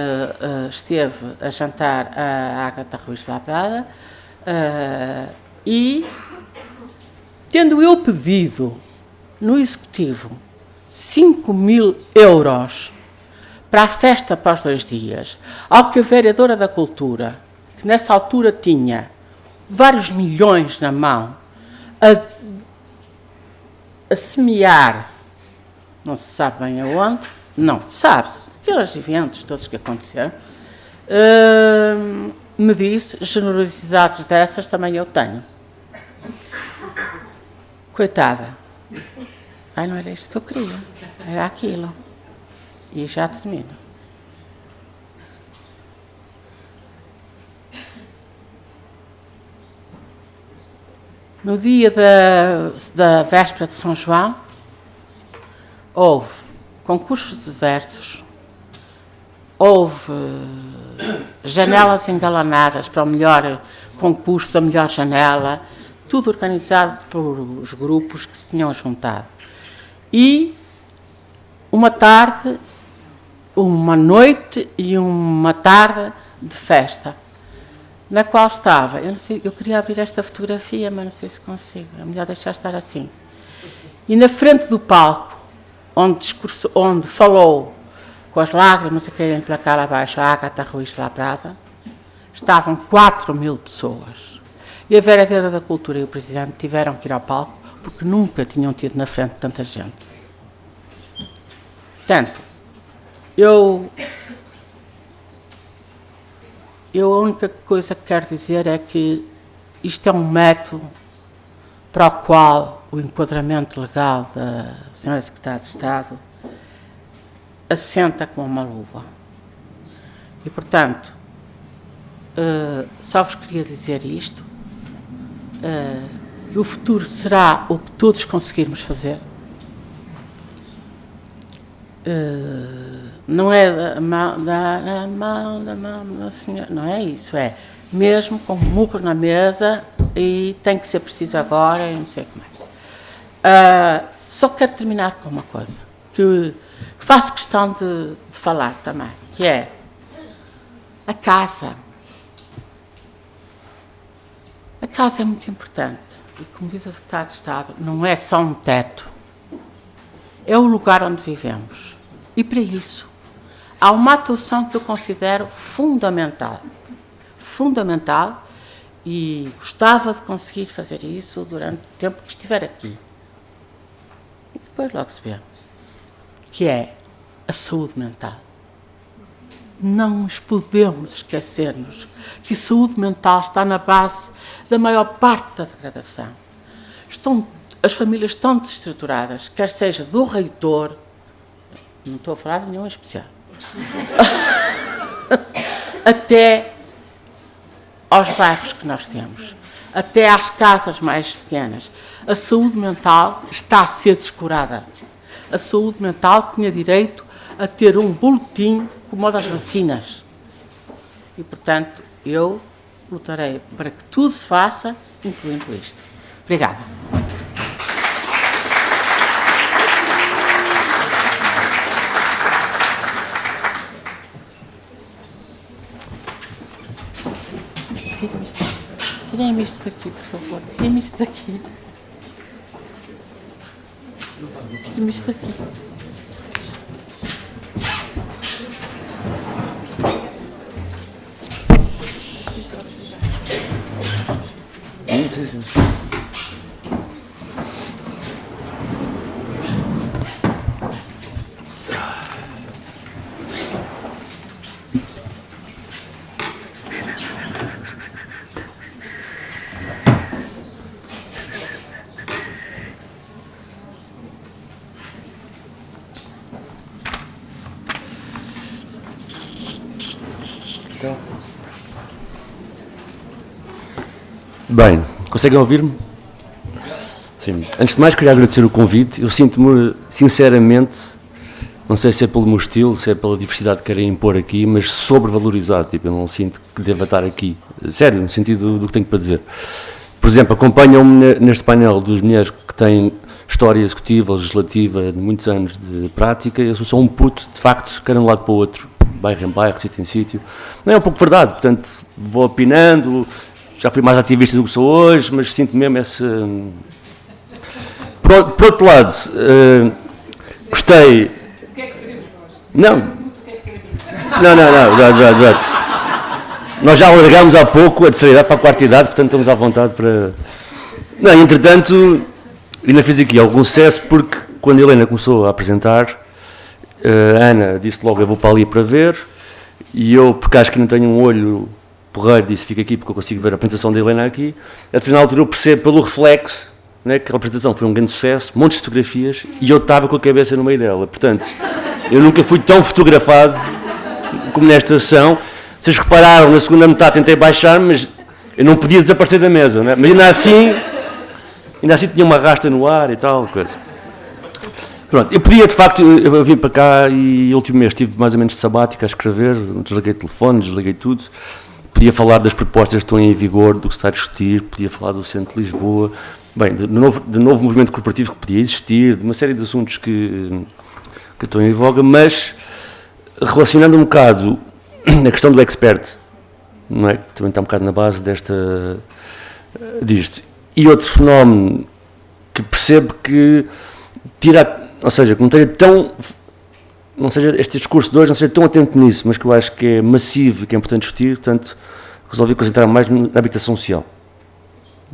esteve a jantar a Ágata Ruiz de La Prada, e, tendo eu pedido no Executivo 5.000 euros para a festa para os 2 dias, ao que a vereadora da Cultura, que nessa altura tinha vários milhões na mão, a semear, não se sabe bem aonde, não, sabe-se, aqueles eventos todos que aconteceram, me disse, generosidades dessas também eu tenho. Coitada. Ai, não era isto que eu queria, era aquilo. E já termino. No dia da véspera de São João, houve concursos de versos, houve janelas engalanadas para o melhor concurso da melhor janela, tudo organizado por os grupos que se tinham juntado. E uma tarde, uma noite e uma tarde de festa, na qual estava, eu não sei, eu queria abrir esta fotografia, mas não sei se consigo, é melhor deixar estar assim. E na frente do palco onde falou com as lágrimas a caírem pela cara abaixo a Ágata Ruiz Labrada, estavam 4.000 pessoas. E a vereadora da Cultura e o Presidente tiveram que ir ao palco porque nunca tinham tido na frente tanta gente. Portanto, a única coisa que quero dizer é que isto é um método para o qual o enquadramento legal da Sra. Secretária de Estado assenta com uma luva. E, portanto, só vos queria dizer isto, que o futuro será o que todos conseguirmos fazer. Não é da mão da senhora, não é isso, é mesmo com murros na mesa e tem que ser preciso agora e não sei como é. Só quero terminar com uma coisa que faço questão de falar também, que é a casa. A casa é muito importante e, como diz a Secretária de Estado, não é só um teto, é o lugar onde vivemos. E para isso há uma atuação que eu considero fundamental, e gostava de conseguir fazer isso durante o tempo que estiver aqui. E depois logo se vê, que é a saúde mental. Não nos podemos esquecer-nos que a saúde mental está na base da maior parte da degradação. As famílias estão desestruturadas, quer seja do reitor, não estou a falar de nenhum especial, até aos bairros que nós temos, até às casas mais pequenas. A saúde mental está a ser descurada. A saúde mental tinha direito a ter um boletim como o das vacinas. E, portanto, eu lutarei para que tudo se faça, incluindo isto. Obrigada. Tirem-me isto daqui, por favor. Tirem-me isto daqui. Tirem-me isto daqui. Bem, conseguem ouvir-me? Sim. Antes de mais, queria agradecer o convite. Eu sinto-me, sinceramente, não sei se é pelo meu estilo, se é pela diversidade que querem impor aqui, mas sobrevalorizado. Tipo, eu não sinto que deva estar aqui. Sério, no sentido do que tenho para dizer. Por exemplo, acompanham-me neste painel dos mulheres que têm história executiva, legislativa, de muitos anos de prática. Eu sou só um puto, de facto, quero de um lado para o outro, bairro em bairro, sítio em sítio. Não é um pouco verdade, portanto, vou opinando. Já fui mais ativista do que sou hoje, mas sinto mesmo esse... Por outro lado, gostei... O que é que seremos nós? Não. O que é que seremos? Não, já. Nós já alargámos há pouco a terceira idade para a quarta idade, portanto estamos à vontade para... Não, entretanto, ainda fiz aqui algum sucesso, porque quando a Helena começou a apresentar, a Ana disse logo, eu vou para ali para ver, e eu, porque acho que não tenho um olho... porreiro, disse, fica aqui porque eu consigo ver a apresentação da Helena aqui. A determinada altura eu percebo pelo reflexo, né, que a apresentação foi um grande sucesso, montes de fotografias, e eu estava com a cabeça no meio dela. Portanto, eu nunca fui tão fotografado como nesta sessão. Vocês repararam, na segunda metade tentei baixar, mas eu não podia desaparecer da mesa, né? Mas ainda assim tinha uma rasta no ar e tal, coisa. Pronto, eu podia, de facto, eu vim para cá e o último mês estive mais ou menos de sabática a escrever, desliguei telefone, desliguei tudo. Podia falar das propostas que estão em vigor, do que se está a discutir, podia falar do Centro de Lisboa, bem, de novo movimento corporativo que podia existir, de uma série de assuntos que estão em voga, mas relacionando um bocado a questão do expert, não é? Que também está um bocado na base disto. E outro fenómeno que percebo que tira ou seja, que não esteja tão, não seja este discurso de hoje, não seja tão atento nisso, mas que eu acho que é massivo e que é importante discutir, portanto, resolvi concentrar mais na habitação social.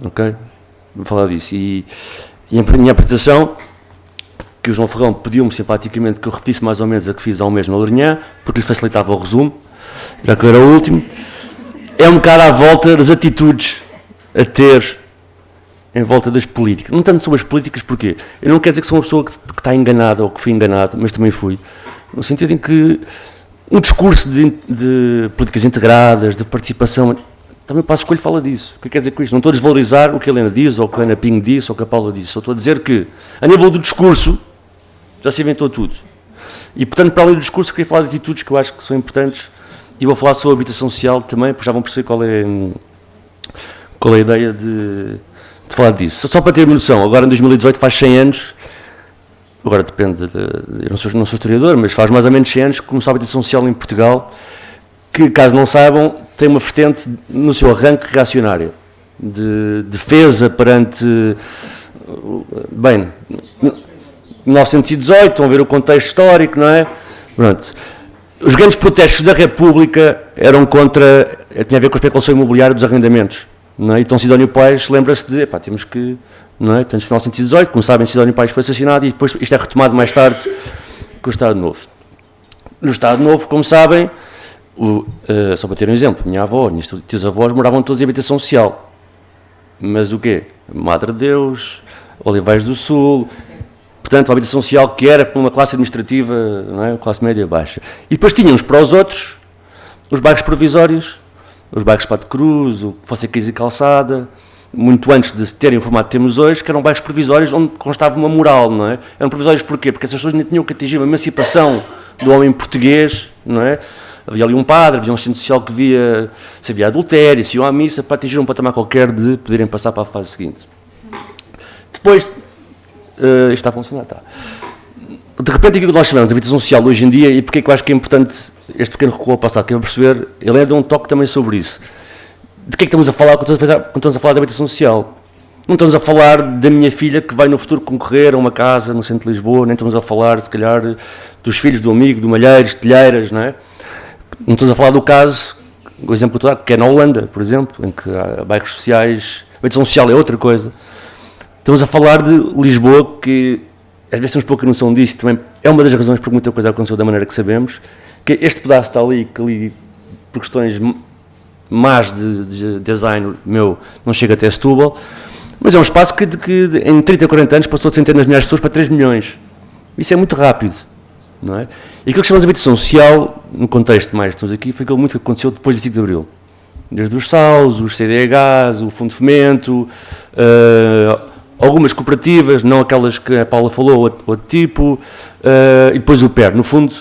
Ok? Vou falar disso. E a minha apresentação, que o João Ferrão pediu-me simpaticamente que eu repetisse mais ou menos a que fiz há um mês na Lourinhã, porque lhe facilitava o resumo, já que eu era o último, é um bocado à volta das atitudes a ter em volta das políticas. Não tanto sobre as políticas, porquê? Eu não quero dizer que sou uma pessoa que está enganada ou que fui enganado, mas também fui. No sentido em que um discurso de políticas integradas, de participação, também o Passo Coelho fala disso. O que quer dizer com isto? Não estou a desvalorizar o que a Helena diz, ou o que a Ana Pinho disse, ou o que a Paula disse. Só estou a dizer que, a nível do discurso, já se inventou tudo. E, portanto, para além do discurso, queria falar de atitudes que eu acho que são importantes, e vou falar sobre a habitação social também, porque já vão perceber qual é a ideia de falar disso. Só para ter uma noção, agora em 2018 faz 100 anos, agora depende, eu não sou historiador, mas faz mais ou menos 100 anos que começou a habitação social em Portugal, que, caso não saibam, tem uma vertente no seu arranque reacionária, de defesa perante, bem, 1918, vão ver o contexto histórico, não é? Pronto. Os grandes protestos da República eram contra, tinha a ver com a especulação imobiliária dos arrendamentos, não é? Então Sidónio Pais lembra-se de, temos que, não é? Portanto, 1918, como sabem, Sidónio Pais foi assassinado e depois isto é retomado mais tarde com o Estado Novo. No Estado Novo, como sabem, só para ter um exemplo, minha avó, minhas tios avós moravam todos em habitação social. Mas o quê? Madre de Deus, Olivais do Sul, portanto, a habitação social que era para uma classe administrativa, não é? Classe média baixa. E depois tínhamos para os outros os bairros provisórios, os bairros Pato Cruz, o Fonseca e Calçada, muito antes de terem o formato que temos hoje, que eram bairros provisórios onde constava uma moral, não é? Eram provisórios porquê? Porque essas pessoas ainda tinham que atingir uma emancipação do homem português, não é? Havia ali um padre, havia um assistente social que via se havia adultério, se iam à missa, para atingir um patamar qualquer de poderem passar para a fase seguinte. Depois, isto está a funcionar, está. De repente, aquilo que nós chamamos de habitação social hoje em dia, e porque é que eu acho que é importante este pequeno recuo ao passado, que é perceber, ele deu um toque também sobre isso. De que é que estamos a falar quando estamos a falar de habitação social? Não estamos a falar da minha filha que vai no futuro concorrer a uma casa no centro de Lisboa, nem estamos a falar, se calhar, dos filhos do amigo, do Malheiros, Telheiras, não é? Não estamos a falar do caso, o exemplo que eu estou a dar, que é na Holanda, por exemplo, em que há bairros sociais, a habitação social é outra coisa. Estamos a falar de Lisboa, que às vezes temos pouca noção disso, também é uma das razões por muita coisa aconteceu da maneira que sabemos, que este pedaço está ali, que ali, por questões más de design meu, não chega até Setúbal, mas é um espaço que em 30, 40 anos passou de centenas de milhares de pessoas para 3 milhões. Isso é muito rápido, não é? E aquilo que chamamos de habitação social, no contexto mais que estamos aqui, foi aquilo muito que aconteceu depois de 25 de Abril. Desde os SAUs, os CDHs, o Fundo de Fomento, algumas cooperativas, não aquelas que a Paula falou, outro tipo, e depois o PER. No fundo,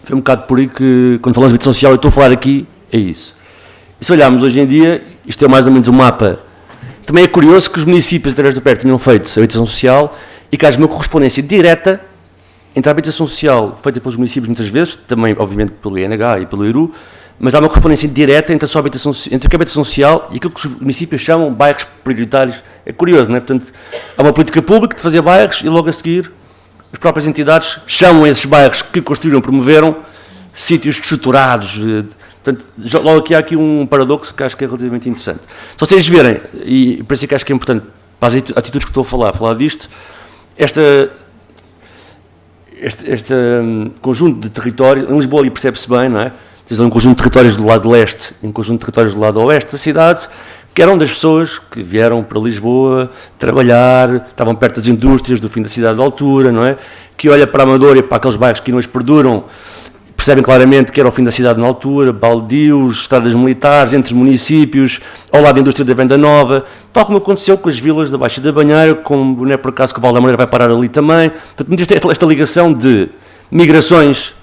foi um bocado por aí que, quando falamos de habitação social, eu estou a falar aqui, é isso. E se olharmos hoje em dia, isto é mais ou menos um mapa. Também é curioso que os municípios, através do PER, tinham feito a habitação social e que há uma correspondência direta entre a habitação social feita pelos municípios, muitas vezes, também, obviamente, pelo INH e pelo IRU, mas há uma correspondência direta entre a habitação social e aquilo que os municípios chamam bairros prioritários. É curioso, não é? Portanto, há uma política pública de fazer bairros e logo a seguir as próprias entidades chamam esses bairros que construíram, promoveram, sítios estruturados. Portanto, logo aqui há aqui um paradoxo que acho que é relativamente interessante. Se vocês verem, e por isso é que acho que é importante, para as atitudes que estou a falar disto, este conjunto de territórios, em Lisboa ali percebe-se bem, não é? Tens um conjunto de territórios do lado leste e um conjunto de territórios do lado oeste da cidade, que eram das pessoas que vieram para Lisboa trabalhar, estavam perto das indústrias do fim da cidade de altura, não é? Que olha para a Amadora e para aqueles bairros que ainda hoje perduram, percebem claramente que era o fim da cidade na altura, baldios, estradas militares, entre municípios, ao lado da indústria da Venda Nova, tal como aconteceu com as vilas da Baixa da Banheira, como não é por acaso que o Val da Maneira vai parar ali também. Portanto, esta ligação de migrações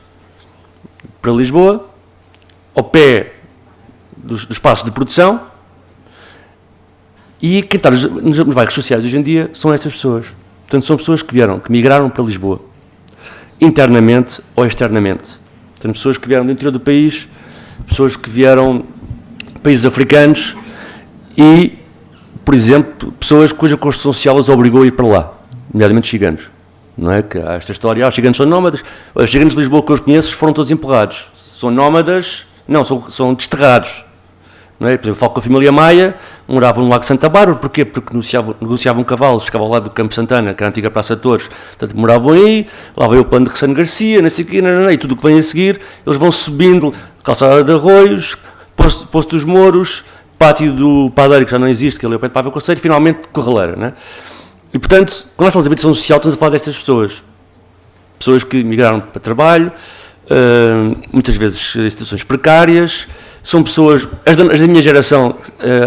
para Lisboa, ao pé dos espaços de produção, e quem está nos bairros sociais hoje em dia são essas pessoas. Portanto, são pessoas que migraram para Lisboa, internamente ou externamente. Portanto, pessoas que vieram do interior do país, pessoas que vieram de países africanos e, por exemplo, pessoas cuja construção social as obrigou a ir para lá, nomeadamente ciganos. não é? Que há esta história, os gigantes são nómadas, os gigantes de Lisboa que eu conheço foram todos empurrados, são nómadas, não, são desterrados, não é? Por exemplo, falo com a família Maia, moravam no Lago de Santa Bárbara, porquê? Porque negociavam cavalos, ficavam ao lado do Campo Santana, que era a antiga Praça de Torres, portanto moravam aí, lá veio o plano de Ressano Garcia, não sei o quê, e tudo o que vem a seguir, eles vão subindo, calçada de Arroios, Posto dos Mouros, pátio do Padeiro, que já não existe, que ali é o pé de Paiva Conceiro, e finalmente Corraleira, não é? E portanto, quando nós falamos de habitação social, estamos a falar destas pessoas, pessoas que migraram para trabalho, muitas vezes em situações precárias, são pessoas, as da minha geração,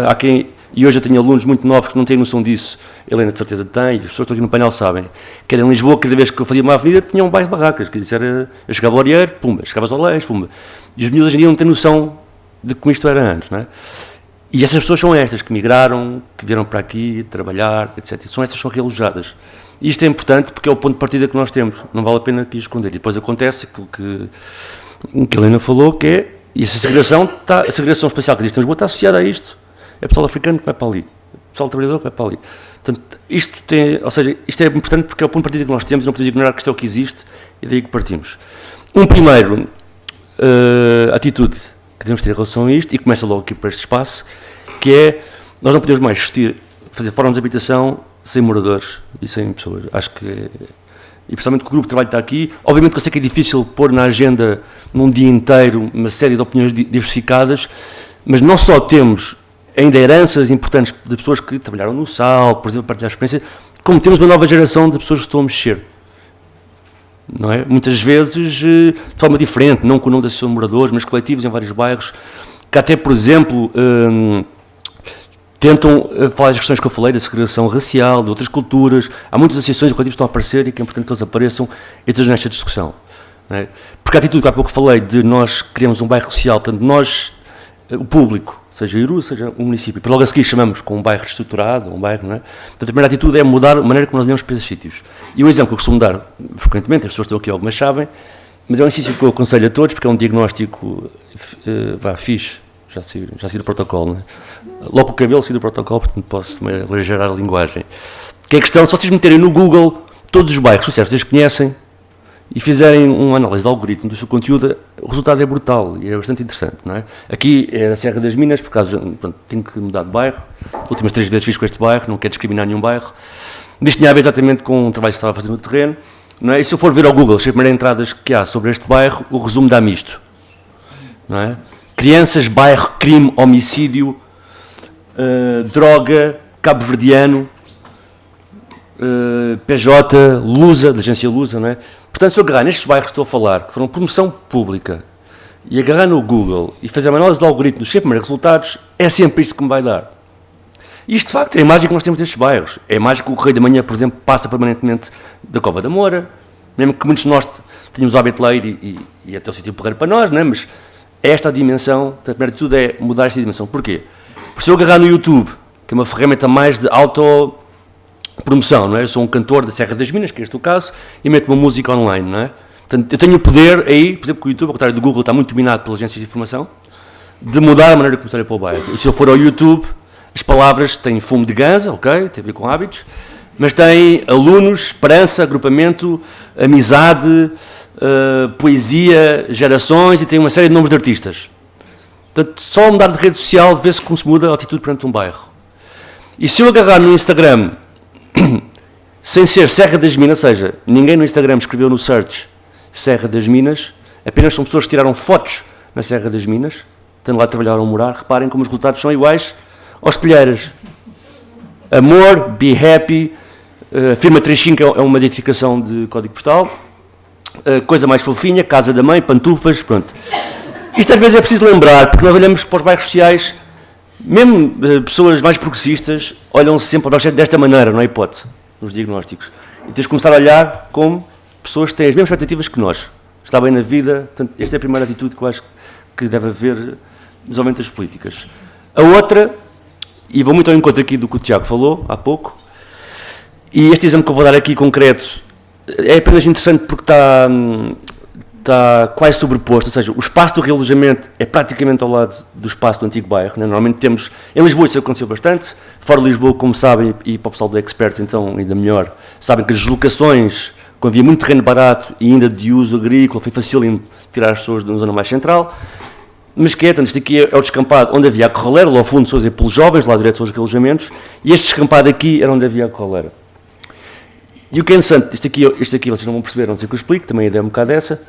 há quem, e hoje eu tenho alunos muito novos que não têm noção disso, a Helena de certeza tem, e as pessoas que estão aqui no painel sabem, que era em Lisboa, cada vez que eu fazia uma avenida, tinha um bairro de barracas, que isso era, eu chegava ao Orieiro, pumba, chegavas ao Leix, pumba, e os miúdos hoje em dia não têm noção de como isto era antes, não é? E essas pessoas são estas, que migraram, que vieram para aqui trabalhar, etc. São estas que são realojadas. E isto é importante porque é o ponto de partida que nós temos, não vale a pena aqui esconder. E depois acontece aquilo que a Helena falou, que é, e essa segregação, a segregação espacial que existe em Lisboa está associada a isto. É pessoal africano que vai para ali, pessoal trabalhador que vai para ali. Portanto, isto é importante porque é o ponto de partida que nós temos e não podemos ignorar que isto é o que existe e daí que partimos. Primeiro, atitude que devemos ter em relação a isto, e começa logo aqui para este espaço, que é, nós não podemos mais fazer fóruns de habitação sem moradores e sem pessoas. Acho que, e principalmente que o grupo de trabalho está aqui, obviamente que eu sei que é difícil pôr na agenda, num dia inteiro, uma série de opiniões diversificadas, mas não só temos ainda heranças importantes de pessoas que trabalharam no SAL, por exemplo, partilhar a experiência, como temos uma nova geração de pessoas que estão a mexer. Não é? Muitas vezes de forma diferente, não com o nome da associação de moradores, mas coletivos em vários bairros, que até, por exemplo, tentam falar das questões que eu falei, da segregação racial, de outras culturas. Há muitas associações e coletivos que estão a aparecer e que é importante que eles apareçam e estejam nesta discussão. Não é? Porque a atitude que há pouco falei de nós queremos um bairro social, portanto, nós, o público, seja a Iru, seja o município, para logo a seguir chamamos com um bairro reestruturado, um bairro, não é? Portanto, a primeira atitude é mudar a maneira como nós olhamos para esses sítios. E o exemplo que eu costumo dar frequentemente, as pessoas estão aqui algumas sabem, mas é um exercício que eu aconselho a todos, porque é um diagnóstico fixe, já saiu do protocolo, não é? Logo o cabelo saiu do protocolo, portanto posso também aligerar a linguagem. Que é a questão, se vocês meterem no Google todos os bairros sociais que vocês conhecem e fizerem uma análise de algoritmo do seu conteúdo, o resultado é brutal e é bastante interessante, não é? Aqui é a Serra das Minas, por causa, pronto, tenho que mudar de bairro, as últimas 3 vezes fiz com este bairro, não quero discriminar nenhum bairro. Isto tinha a ver exatamente com um trabalho que estava a fazer no terreno, não é? E se eu for ver ao Google as primeiras entradas que há sobre este bairro, o resumo dá misto, não é? Crianças, bairro, crime, homicídio, droga, cabo-verdiano, PJ, Lusa, da agência Lusa, não é? Portanto, se eu agarrar nestes bairros que estou a falar, que foram promoção pública, e agarrar no Google e fazer uma análise de algoritmos, sempre primeiros resultados, é sempre isto que me vai dar. E isto, de facto, é a imagem que nós temos destes bairros. É a imagem que o Correio da Manhã, por exemplo, passa permanentemente da Cova da Moura, mesmo que muitos de nós tenhamos o hábito de ler e até o sítio porreiro para nós, não é? Mas esta a dimensão, a primeira de tudo é mudar esta dimensão. Porquê? Porque se eu agarrar no YouTube, que é uma ferramenta mais de autopromoção, não é? Eu sou um cantor da Serra das Minas, que é este o caso, e meto uma música online, não é? Portanto, eu tenho o poder aí, por exemplo, que o YouTube, ao contrário do Google, está muito dominado pelas agências de informação, de mudar a maneira como olha para o bairro. E se eu for ao YouTube, as palavras têm fumo de ganza, ok, tem a ver com hábitos, mas têm alunos, esperança, agrupamento, amizade, poesia, gerações, e tem uma série de nomes de artistas. Portanto, só mudar de rede social vê-se como se muda a atitude perante um bairro. E se eu agarrar no Instagram, sem ser Serra das Minas, ou seja, ninguém no Instagram escreveu no search Serra das Minas, apenas são pessoas que tiraram fotos na Serra das Minas, estando lá a trabalhar ou a morar, reparem como os resultados são iguais aos espelheiras. Amor, be happy, firma 35 é uma identificação de código postal, coisa mais fofinha, casa da mãe, pantufas, pronto. Isto às vezes é preciso lembrar, porque nós olhamos para os bairros sociais, mesmo pessoas mais progressistas olham sempre para nós desta maneira, não há hipótese, nos diagnósticos. E tens de começar a olhar como pessoas que têm as mesmas expectativas que nós. Está bem na vida, portanto, esta é a primeira atitude que eu acho que deve haver nos aumentos das políticas. A outra, e vou muito ao encontro aqui do que o Tiago falou há pouco, e este exemplo que eu vou dar aqui concreto é apenas interessante porque está quase sobreposto, ou seja, o espaço do realojamento é praticamente ao lado do espaço do antigo bairro, né? Normalmente temos, em Lisboa isso aconteceu bastante, fora de Lisboa, como sabem, e para o pessoal do Experts, então ainda melhor, sabem que as deslocações quando havia muito terreno barato e ainda de uso agrícola, foi fácil tirar as pessoas da zona mais central. Mas que isto aqui é o descampado onde havia a corraleira, lá ao fundo, são pelos jovens, lá direto aos alojamentos, e este descampado aqui era onde havia a corraleira. E o que é interessante, isto aqui vocês não vão perceber, não sei o que eu explico, também a ideia é um bocado essa.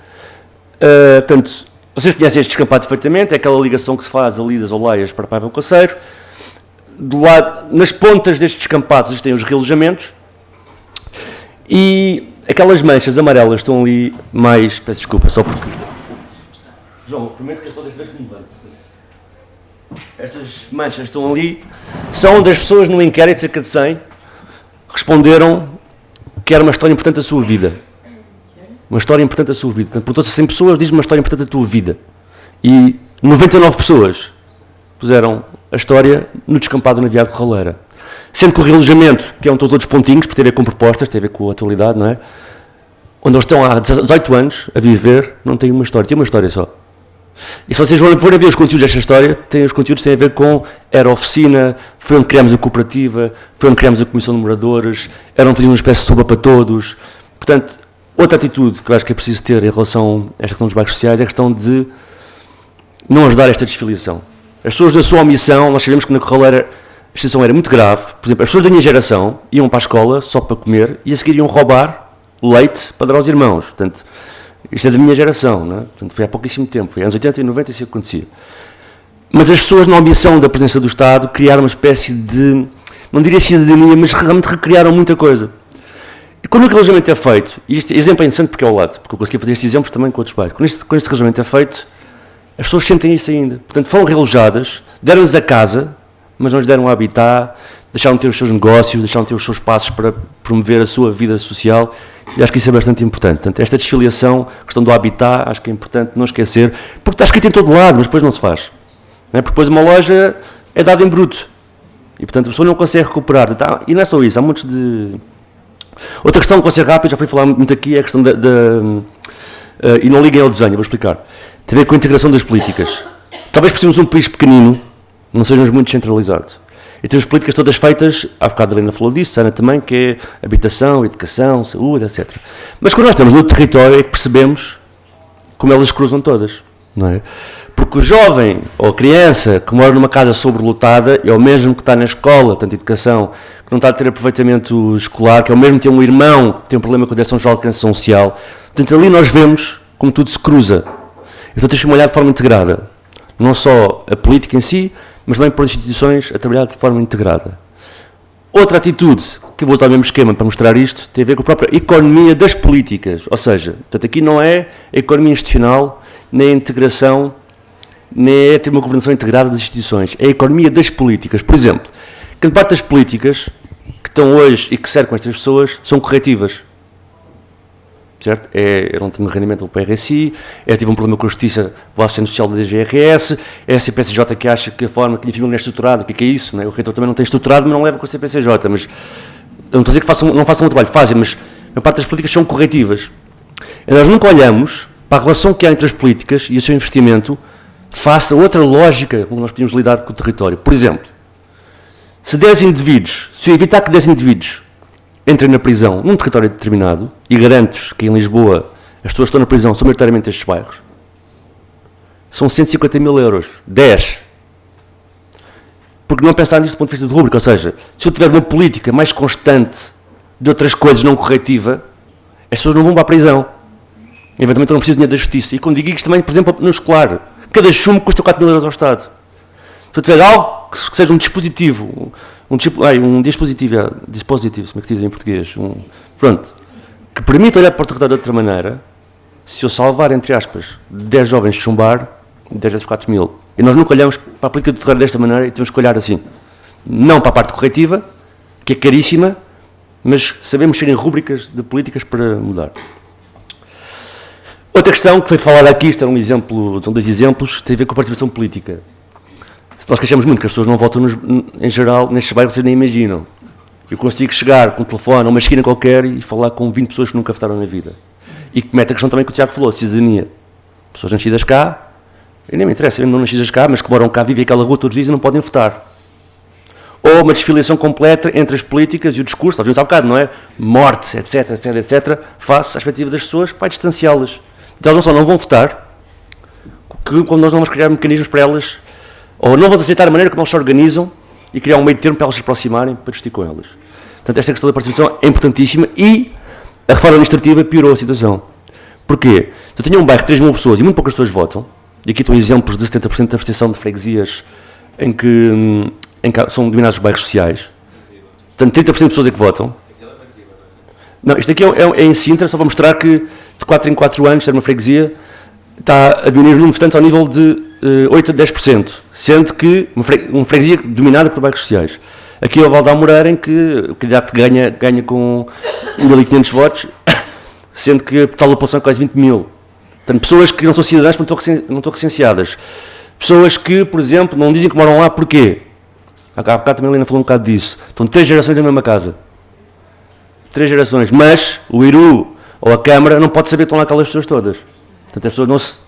Portanto, vocês conhecem este descampado perfeitamente, é aquela ligação que se faz ali das Olaias para Paiva do Caceiro. Do lado, nas pontas destes descampados existem os realojamentos, e aquelas manchas amarelas estão ali mais, peço desculpa, só porque... João, prometo que é só desta vez que me levanto. Estas manchas estão ali, são onde as pessoas no inquérito, cerca de 100, responderam que era uma história importante da sua vida. Uma história importante da sua vida. Portanto, perguntou-se a 100 pessoas, diz-me uma história importante da tua vida. E 99 pessoas puseram a história no descampado na Via Corraleira. Sendo que o realojamento, que é onde estão os outros pontinhos, porque tem a ver com propostas, tem a ver com a atualidade, não é? Onde eles estão há 18 anos a viver, não tem uma história, tem uma história só. E se vocês forem ver os conteúdos desta história, os conteúdos têm a ver com, era a oficina, foi onde criámos a cooperativa, foi onde criámos a comissão de moradores, era onde fazíamos uma espécie de sopa para todos. Portanto, outra atitude que eu acho que é preciso ter em relação a esta questão dos bairros sociais é a questão de não ajudar esta desfiliação. As pessoas da sua omissão, nós sabemos que na Corraleira a situação era muito grave. Por exemplo, as pessoas da minha geração iam para a escola só para comer e a seguir iam roubar leite para dar aos irmãos. Portanto, isto é da minha geração, não é? Portanto, foi há pouquíssimo tempo, foi anos 80 e 90 isso acontecia. Mas as pessoas, na omissão da presença do Estado, criaram uma espécie de, não diria cidadania, mas realmente recriaram muita coisa. E quando o realojamento é feito, e este exemplo é interessante porque é ao lado, porque eu consegui fazer estes exemplos também com outros bairros, quando este realojamento é feito, as pessoas sentem isso ainda. Portanto, foram realojadas, deram-lhes a casa, mas não lhes deram o habitat, deixaram de ter os seus negócios, deixaram de ter os seus passos para promover a sua vida social, e acho que isso é bastante importante. Portanto, esta desfiliação, a questão do habitat, acho que é importante não esquecer, porque está escrito em todo lado, mas depois não se faz. Não é? Porque depois uma loja é dada em bruto, e portanto a pessoa não consegue recuperar. E não é só isso, há muitos de... Outra questão que vai ser rápida, já fui falar muito aqui, é a questão e não liguem ao desenho, vou explicar. Tem a ver com a integração das políticas. Talvez por sermos um país pequenino, não sejamos muito descentralizados. E temos políticas todas feitas, há bocado a Helena falou disso, a Ana também, que é habitação, educação, saúde, etc. Mas quando nós estamos no território é que percebemos como elas cruzam todas, não é? Porque o jovem ou a criança que mora numa casa sobrelotada é o mesmo que está na escola, tanto educação, que não está a ter aproveitamento escolar, que é o mesmo que tem um irmão que tem um problema com a direção geral de criança social. Portanto, ali nós vemos como tudo se cruza. Então temos que olhar de forma integrada. Não só a política em si, mas também por instituições a trabalhar de forma integrada. Outra atitude, que eu vou usar o mesmo esquema para mostrar isto, tem a ver com a própria economia das políticas. Ou seja, portanto, aqui não é a economia institucional, nem a integração, nem é ter uma governação integrada das instituições. É a economia das políticas. Por exemplo, grande parte das políticas que estão hoje e que cercam estas pessoas são corretivas. Certo? Eu não tenho rendimento para o RSI, tive um problema com a justiça, vou à assistente social da DGRS, é a CPCJ que acha que a forma que a minha família não é estruturada, o que é isso? Não é? O reitor também não tem estruturado, mas não leva com a CPCJ. Mas, eu não estou a dizer que não façam o trabalho, fazem, mas a parte das políticas são corretivas. E nós nunca olhamos para a relação que há entre as políticas e o seu investimento face a outra lógica como nós podemos lidar com o território. Por exemplo, se eu evitar que 10 indivíduos entrem na prisão num território determinado e garanto que em Lisboa as pessoas que estão na prisão são maioritariamente estes bairros, são 150 mil euros. 10. Porque não pensar nisto do ponto de vista de rúbrica, ou seja, se eu tiver uma política mais constante de outras coisas não corretiva, as pessoas não vão para a prisão. Eventualmente eu não preciso de dinheiro da justiça. E quando digo isto também, por exemplo, no escolar, cada chumbo custa 4 mil euros ao Estado. Se eu tiver algo que seja um dispositivo, um dispositivo, como é que se diz em português, que permita olhar para o território de outra maneira, se eu salvar, entre aspas, 10 jovens de chumbar, 10 vezes 4 mil. E nós nunca olhamos para a política do território desta maneira e temos que olhar assim. Não para a parte corretiva, que é caríssima, mas sabemos serem rúbricas de políticas para mudar. Outra questão que foi falada aqui, isto é um exemplo, são 2 exemplos, tem a ver com a participação política. Se nós queixamos muito que as pessoas não votam em geral, nestes bairros vocês nem imaginam. Eu consigo chegar com um telefone a uma esquina qualquer e falar com 20 pessoas que nunca votaram na vida. E que mete a questão também que o Tiago falou, cidadania. Pessoas nascidas cá, e nem me interessa, eu não nascidas cá, mas que moram cá, vivem aquela rua todos os dias e não podem votar. ou uma desfiliação completa entre as políticas e o discurso, nós vimos há bocado, não é? Morte, etc, etc, etc, face à expectativa das pessoas, vai distanciá-las. Então elas não vão votar, quando nós não vamos criar mecanismos para elas, ou não vamos aceitar a maneira como elas se organizam e criar um meio termo para elas se aproximarem, para discutir com elas. Portanto, esta questão da participação é importantíssima e a reforma administrativa piorou a situação. Porquê? Eu tinha um bairro de 3 mil pessoas e muito poucas pessoas votam, e aqui estão exemplos de 70% da abstenção de freguesias em que são dominados os bairros sociais. Portanto, 30% de pessoas é que votam. Não, isto aqui é em Sintra, só para mostrar que de 4 em 4 anos, ter uma freguesia, está a diminuir o número de votantes ao nível de 8 a 10%, sendo que uma freguesia dominada por bairros sociais. Aqui é o Val da Amoreira, em que o candidato ganha com 1.500 votos, sendo que a total da população é quase 20 mil. Portanto, pessoas que não são cidadãs, não estão recenseadas. Pessoas que, por exemplo, não dizem que moram lá, porquê? Há bocado também a Helena falou um bocado disso. Estão 3 gerações na mesma casa. 3 gerações. Mas o IRU ou a Câmara não pode saber que estão lá aquelas pessoas todas. Portanto, as pessoas não se...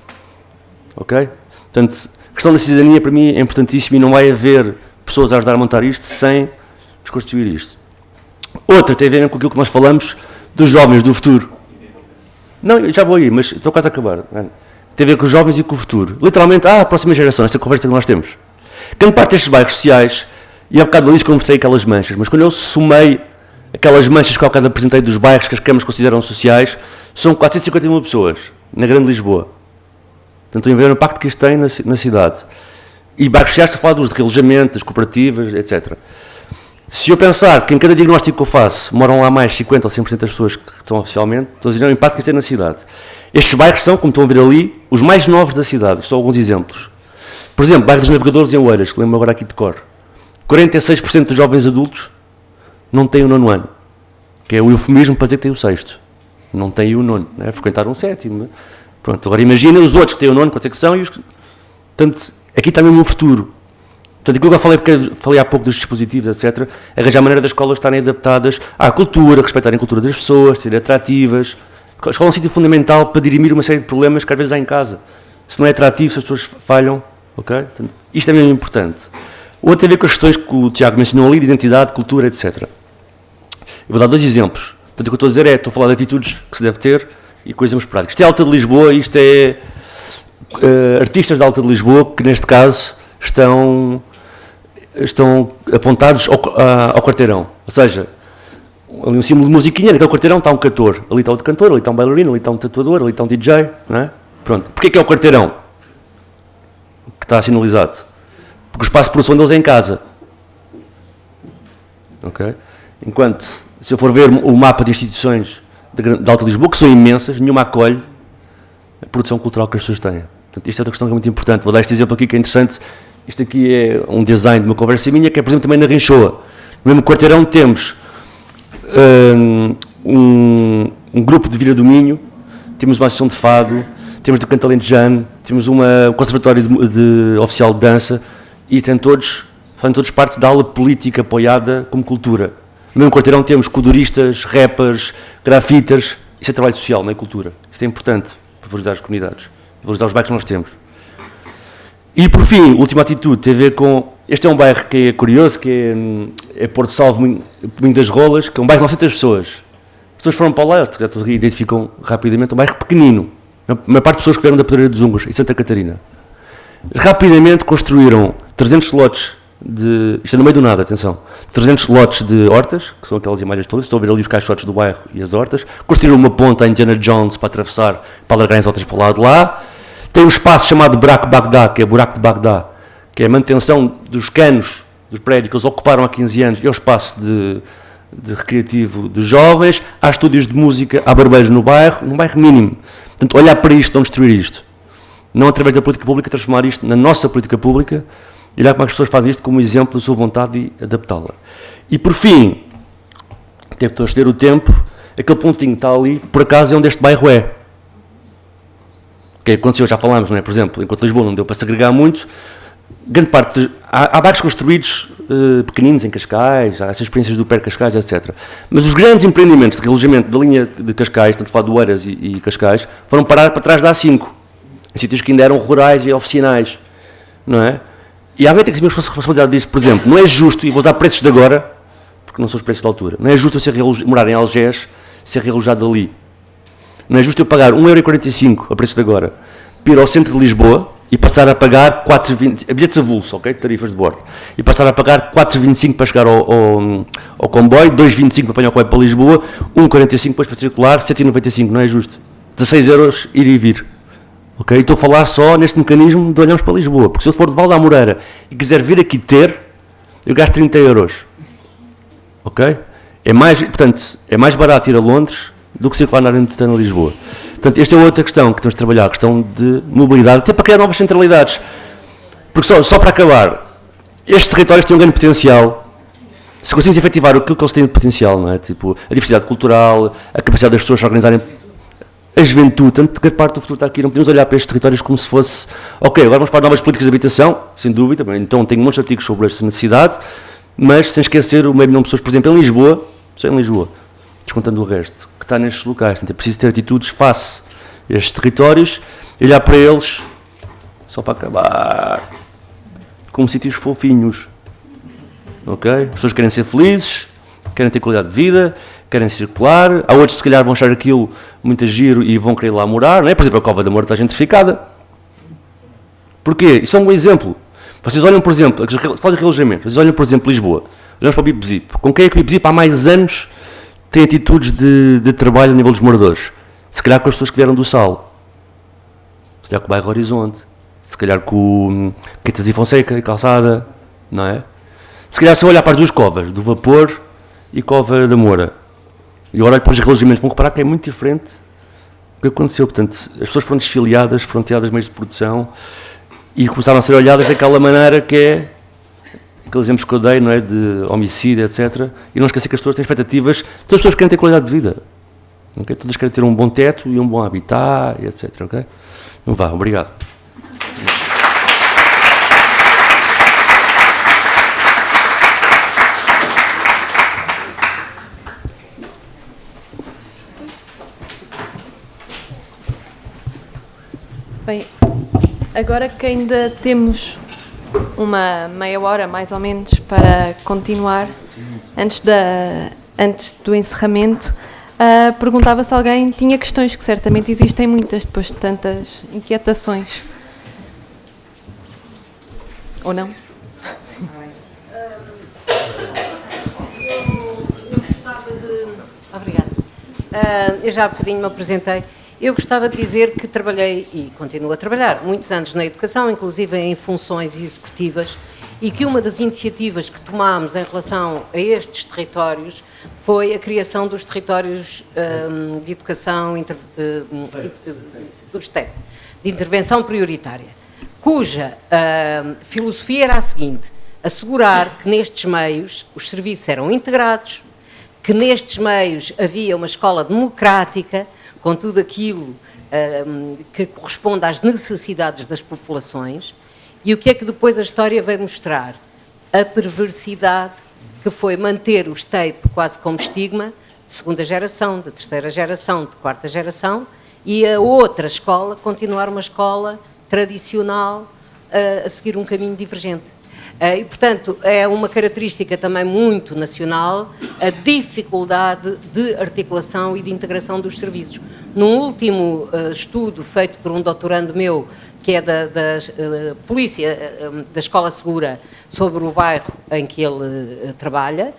Ok? Portanto, a questão da cidadania para mim é importantíssima e não vai haver pessoas a ajudar a montar isto sem desconstruir isto. Outra tem a ver com aquilo que nós falamos dos jovens do futuro. Não, eu já vou aí, mas estou quase a acabar. Tem a ver com os jovens e com o futuro. Literalmente, a próxima geração, essa conversa que nós temos. Grande parte destes bairros sociais, e há bocado disse que eu mostrei aquelas manchas, mas quando eu somei aquelas manchas que há bocado apresentei dos bairros que as câmaras consideram sociais, são 450 mil pessoas, na Grande Lisboa. Portanto, estão a ver o impacto que isto tem na cidade. E bairros sociais, estou a falar dos de realojamento, das cooperativas, etc. Se eu pensar que em cada diagnóstico que eu faço moram lá mais 50% ou 100% das pessoas que estão oficialmente, estou a dizer o impacto que isto tem na cidade. Estes bairros são, como estão a ver ali, os mais novos da cidade. Isto são alguns exemplos. Por exemplo, bairro dos Navegadores em Oeiras, que lembro agora aqui de cor. 46% dos jovens adultos não têm o 9º ano, que é o eufemismo para dizer que têm o 6º. Não têm o 9º, né? Frequentaram o 7º. Pronto, agora imagina os outros que têm o 9º, quanto é que são, e os... Portanto, aqui está mesmo o futuro. Portanto, aquilo que eu falei há pouco dos dispositivos, etc., arranjar a maneira das escolas estarem adaptadas à cultura, respeitarem a cultura das pessoas, serem atrativas. A escola é um sítio fundamental para dirimir uma série de problemas que às vezes há em casa. Se não é atrativo, se as pessoas falham, ok? Portanto, isto é mesmo importante. Outro tem a ver com as questões que o Tiago mencionou ali, de identidade, cultura, etc. Eu vou dar 2 exemplos. Portanto, o que eu estou a dizer estou a falar de atitudes que se deve ter e com exemplos práticos. Isto é a Alta de Lisboa, isto é artistas da Alta de Lisboa que, neste caso, estão apontados ao quarteirão. Ou seja, ali um símbolo de musiquinha, naquele quarteirão está um cantor. Ali está outro cantor, ali está um bailarino, ali está um tatuador, ali está um DJ. Não é? Pronto. Porquê que é o quarteirão que está sinalizado? Porque o espaço de produção deles é em casa. Ok? Enquanto, se eu for ver o mapa de instituições da Alta Lisboa, que são imensas, nenhuma acolhe a produção cultural que as pessoas têm. Portanto, isto é outra questão que é muito importante. Vou dar este exemplo aqui que é interessante. Isto aqui é um design de uma conversa minha, que é, por exemplo, também na Rinchoa. No mesmo quarteirão temos um grupo de Vila do Minho, temos uma associação de fado, temos de canto alentejano, temos um conservatório oficial de dança e fazem todos parte da aula política apoiada como cultura. No mesmo quarteirão temos coduristas, rappers, grafiters. Isso é trabalho social, não é cultura. Isto é importante para valorizar as comunidades, valorizar os bairros que nós temos. E, por fim, última atitude tem a ver com... Este é um bairro que é curioso, que é Porto Salvo, Minho das Rolas, que é um bairro de 900 pessoas. As pessoas foram para lá, já identificam rapidamente, um bairro pequenino. A maior parte de pessoas que vieram da Pedreira dos Ungos, em Santa Catarina. Rapidamente construíram 300 lotes isto é no meio do nada, atenção. 300 lotes de hortas, que são aquelas imagens todas, estão a ver ali os caixotes do bairro e as hortas. Construíram uma ponta a Indiana Jones para atravessar, para alargarem as hortas para o lado de lá. Tem um espaço chamado Buraco Bagdá, que é Buraco de Bagdá, que é a manutenção dos canos dos prédios que eles ocuparam há 15 anos, e é o espaço de recreativo dos jovens. Há estúdios de música, há barbeiros no bairro, num bairro mínimo. Portanto, olhar para isto, não destruir isto. Não através da política pública, transformar isto na nossa política pública, e olhar como as pessoas fazem isto como exemplo da sua vontade e adaptá-la. E, por fim, teve de exceder o tempo, aquele pontinho que está ali, por acaso é onde este bairro é. O que aconteceu, já falámos, não é? Por exemplo, enquanto Lisboa não deu para se agregar muito, grande parte há bairros construídos pequeninos em Cascais, há essas experiências do Pé Cascais, etc. Mas os grandes empreendimentos de realojamento da linha de Cascais, tanto falar de Oeiras e Cascais, foram parar para trás da A5, em sítios que ainda eram rurais e oficinais, não é? E alguém tem que assumir a responsabilidade disso. Por exemplo, não é justo, e vou usar preços de agora, porque não são os preços da altura, não é justo eu morar em Algés, ser realojado ali. Não é justo eu pagar 1,45€ a preço de agora, para ir ao centro de Lisboa e passar a pagar 4,20€, bilhetes avulso, ok? Tarifas de bordo. E passar a pagar 4,25€ para chegar ao comboio, 2,25€ para apanhar o comboio para Lisboa, 1,45€ depois para circular, 7,95€, não é justo. 16€ ir e vir. Ok? Estou a falar só neste mecanismo de olharmos para Lisboa, porque se eu for de Valda à Moreira e quiser vir aqui ter, eu gasto 30€. Ok? Portanto, é mais barato ir a Londres do que circular na área metropolitana de Lisboa. Portanto, esta é outra questão que temos de trabalhar, a questão de mobilidade, até para criar novas centralidades. Porque só para acabar, estes territórios têm um grande potencial, se conseguimos efetivar aquilo que eles têm de potencial, não é? Tipo, a diversidade cultural, a capacidade das pessoas se organizarem, a juventude, tanto que a parte do futuro está aqui, não podemos olhar para estes territórios como se fosse, ok, agora vamos para novas políticas de habitação, sem dúvida, então tenho muitos artigos sobre esta necessidade, mas sem esquecer o meio milhão de pessoas, por exemplo, em Lisboa, só em Lisboa, descontando o resto, que está nestes locais. Portanto, é preciso ter atitudes face a estes territórios e olhar para eles, só para acabar, como sítios fofinhos. Ok? As pessoas querem ser felizes, querem ter qualidade de vida, querem circular. Há outros que se calhar vão achar aquilo muito giro e vão querer lá morar. Não é? Por exemplo, a Cova da Moura está gentrificada. Porquê? Isso é um bom exemplo. Vocês olham, por exemplo, fala de relojamento, vocês olham, por exemplo, Lisboa, olhamos para o Bibzip. Com quem é que o Bibzip há mais anos tem atitudes de trabalho a nível dos moradores? Se calhar com as pessoas que vieram do Sal, se calhar com o bairro Horizonte, se calhar com o Quintas e Fonseca e Calçada, não é? Se calhar se eu olhar para as duas covas, do Vapor e Cova da Moura, e agora olho para os relojamentos, vão reparar que é muito diferente do que aconteceu. Portanto, as pessoas foram desfiliadas, foram tiradas meios de produção e começaram a ser olhadas daquela maneira que é aqueles exemplos que eu dei, não é? De homicídio, etc. E não esquecer que as pessoas têm expectativas, todas as pessoas querem ter qualidade de vida. Okay? Todas querem ter um bom teto e um bom habitat, etc. Okay? Então vá, obrigado. Bem, agora que ainda temos uma meia hora, mais ou menos, para continuar, antes do encerramento, perguntava se alguém tinha questões, que certamente existem muitas, depois de tantas inquietações. Ou não? Eu gostava de... Obrigada. Eu já há bocadinho me apresentei. Eu gostava de dizer que trabalhei e continuo a trabalhar muitos anos na educação, inclusive em funções executivas, e que uma das iniciativas que tomámos em relação a estes territórios foi a criação dos territórios de educação dos TEP, de intervenção prioritária, cuja filosofia era a seguinte: assegurar que nestes meios os serviços eram integrados, que nestes meios havia uma escola democrática, com tudo aquilo que corresponde às necessidades das populações. E o que é que depois a história veio mostrar? A perversidade que foi manter os TAPE quase como estigma de segunda geração, de terceira geração, de quarta geração, e a outra escola continuar uma escola tradicional a seguir um caminho divergente. E, portanto, é uma característica também muito nacional a dificuldade de articulação e de integração dos serviços. Num último estudo feito por um doutorando meu, que é da polícia, da Escola Segura, sobre o bairro em que ele trabalha,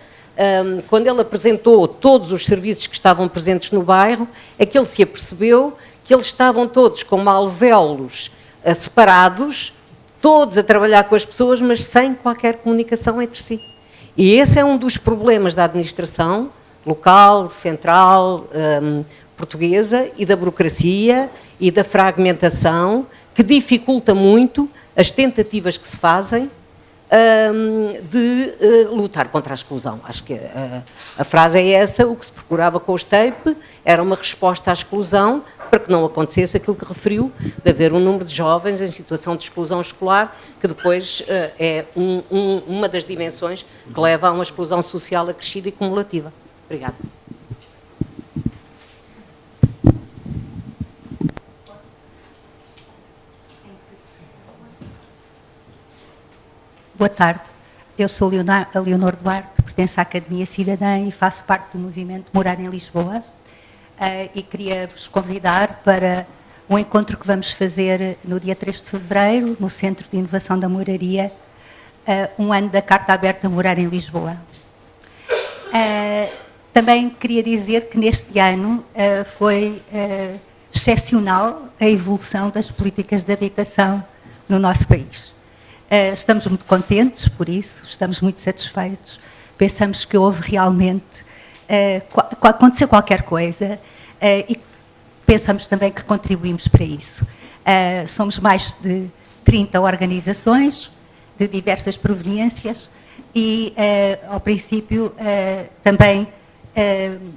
quando ele apresentou todos os serviços que estavam presentes no bairro, é que ele se apercebeu que eles estavam todos com alvéolos separados, todos a trabalhar com as pessoas, mas sem qualquer comunicação entre si. E esse é um dos problemas da administração local, central, portuguesa, e da burocracia e da fragmentação, que dificulta muito as tentativas que se fazem de lutar contra a exclusão. Acho que a frase é essa: o que se procurava com os TAPE era uma resposta à exclusão, para que não acontecesse aquilo que referiu, de haver um número de jovens em situação de exclusão escolar, que depois é uma das dimensões que leva a uma exclusão social acrescida e cumulativa. Obrigada. boa tarde. Eu sou a Leonor Duarte, pertenço à Academia Cidadã e faço parte do movimento Morar em Lisboa. E queria vos convidar para um encontro que vamos fazer no dia 3 de fevereiro, no Centro de Inovação da Moraria, um ano da Carta Aberta a Morar em Lisboa. Também queria dizer que neste ano foi excepcional a evolução das políticas de habitação no nosso país. Estamos muito contentes por isso, estamos muito satisfeitos. Pensamos que houve realmente, aconteceu qualquer coisa e pensamos também que contribuímos para isso. Somos mais de 30 organizações de diversas proveniências e, ao princípio, também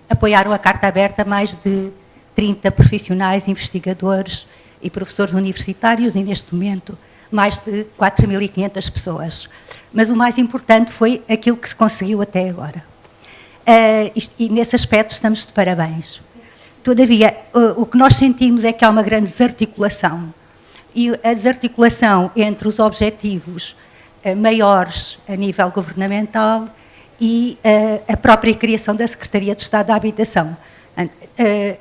apoiaram a Carta Aberta mais de 30 profissionais, investigadores e professores universitários e, neste momento, mais de 4.500 pessoas. Mas o mais importante foi aquilo que se conseguiu até agora. E nesse aspecto estamos de parabéns. Todavia, o que nós sentimos é que há uma grande desarticulação. E a desarticulação entre os objetivos maiores a nível governamental e a própria criação da Secretaria de Estado da Habitação.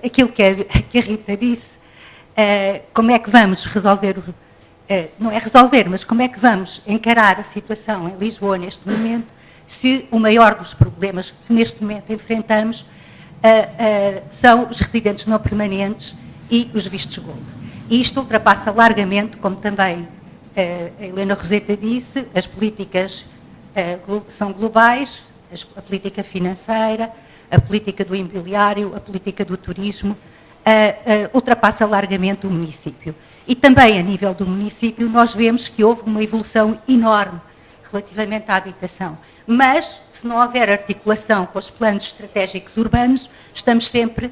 Aquilo que a Rita disse, como é que vamos resolver, não é resolver, mas como é que vamos encarar a situação em Lisboa neste momento, se o maior dos problemas que neste momento enfrentamos são os residentes não permanentes e os vistos gold. E isto ultrapassa largamente, como também a Helena Roseta disse, as políticas são globais, a política financeira, a política do imobiliário, a política do turismo, ultrapassa largamente o município. E também a nível do município nós vemos que houve uma evolução enorme relativamente à habitação. Mas, se não houver articulação com os planos estratégicos urbanos, estamos sempre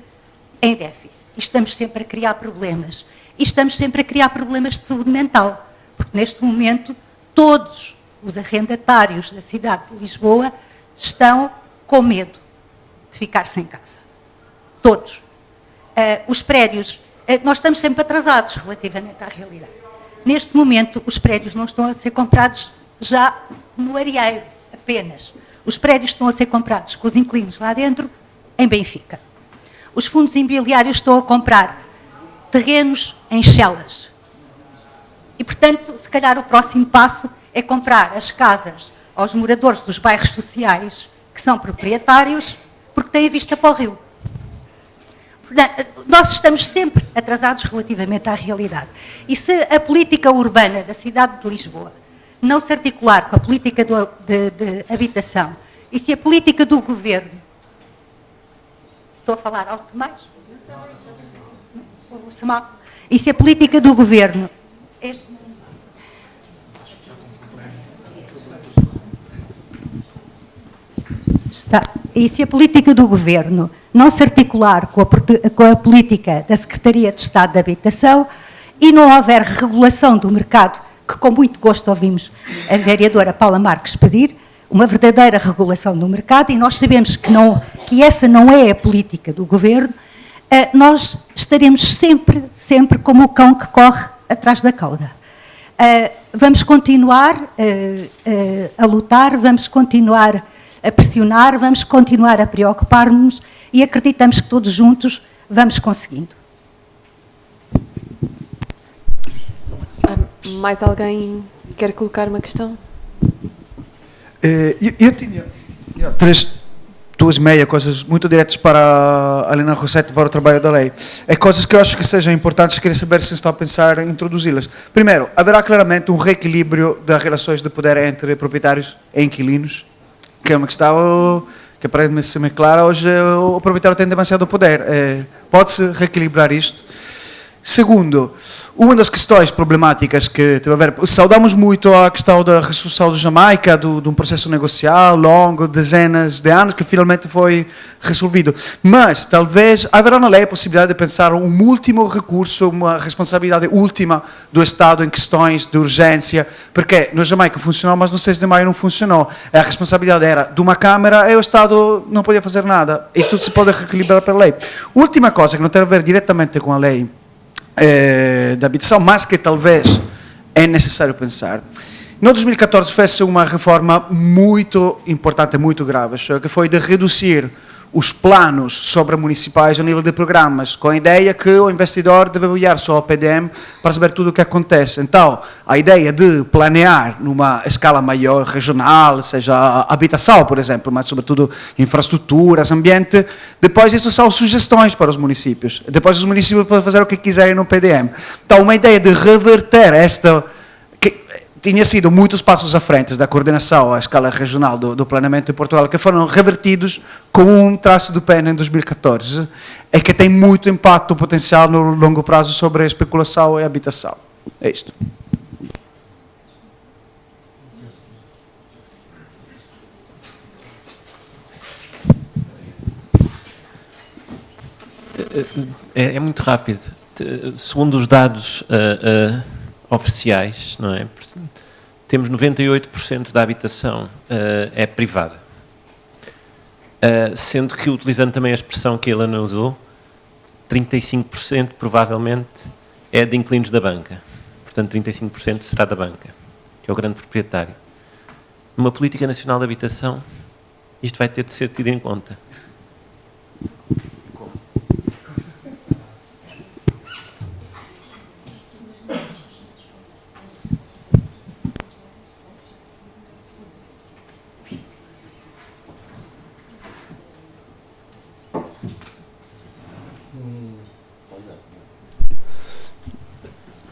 em déficit. E estamos sempre a criar problemas. E estamos sempre a criar problemas de saúde mental. Porque, neste momento, todos os arrendatários da cidade de Lisboa estão com medo de ficar sem casa. Todos. Os prédios, nós estamos sempre atrasados relativamente à realidade. Neste momento, os prédios não estão a ser comprados já no areeiro, apenas. Os prédios estão a ser comprados com os inquilinos lá dentro, em Benfica. Os fundos imobiliários estão a comprar terrenos em Chelas. E, portanto, se calhar o próximo passo é comprar as casas aos moradores dos bairros sociais que são proprietários, porque têm vista para o rio. Portanto, nós estamos sempre atrasados relativamente à realidade. E se a política urbana da cidade de Lisboa não se articular com a política de habitação, e se a política do governo... Estou a falar alto demais? E se a política do governo... E se a política do governo não se articular com a política da Secretaria de Estado da Habitação e não houver regulação do mercado, que com muito gosto ouvimos a vereadora Paula Marques pedir, uma verdadeira regulação do mercado, e nós sabemos que essa não é a política do governo, nós estaremos sempre como o cão que corre atrás da cauda. Vamos continuar a lutar, vamos continuar a pressionar, vamos continuar a preocupar-nos e acreditamos que todos juntos vamos conseguindo. Mais alguém quer colocar uma questão? Eu tinha duas meia coisas muito diretas para a Helena Roseta, para o trabalho da lei. É coisas que eu acho que sejam importantes, queria saber se está a pensar em introduzi-las. Primeiro, haverá claramente um reequilíbrio das relações de poder entre proprietários e inquilinos, que é uma questão que aparentemente se me clara. Hoje o proprietário tem demasiado poder. Pode-se reequilibrar isto? Segundo, uma das questões problemáticas que teve a ver, saudamos muito a questão da resolução de Jamaica, de um processo negocial longo, dezenas de anos, que finalmente foi resolvido. Mas, talvez, haverá na lei a possibilidade de pensar um último recurso, uma responsabilidade última do Estado em questões de urgência, porque no Jamaica funcionou, mas no 6 de maio não funcionou. A responsabilidade era de uma Câmara e o Estado não podia fazer nada. Isto tudo se pode reequilibrar pela lei. Última coisa, que não tem a ver diretamente com a lei da habitação, mas que talvez é necessário pensar. No 2014 fez-se uma reforma muito importante, muito grave, que foi de reduzir os planos sobre municipais ao nível de programas, com a ideia que o investidor deve olhar só ao PDM para saber tudo o que acontece. Então, a ideia de planear numa escala maior, regional, seja habitação, por exemplo, mas sobretudo infraestruturas, ambiente, depois isso são sugestões para os municípios. Depois os municípios podem fazer o que quiserem no PDM. Então, uma ideia de reverter esta... tinha sido muitos passos à frente da coordenação à escala regional do planeamento de Portugal, que foram revertidos com um traço do PEN em 2014, e que tem muito impacto potencial no longo prazo sobre a especulação e a habitação. É isto. É muito rápido. Segundo os dados oficiais, não é? Temos 98% da habitação é privada. Sendo que, utilizando também a expressão que a Helena usou, 35% provavelmente é de inquilinos da banca. Portanto, 35% será da banca, que é o grande proprietário. Numa política nacional de habitação, isto vai ter de ser tido em conta.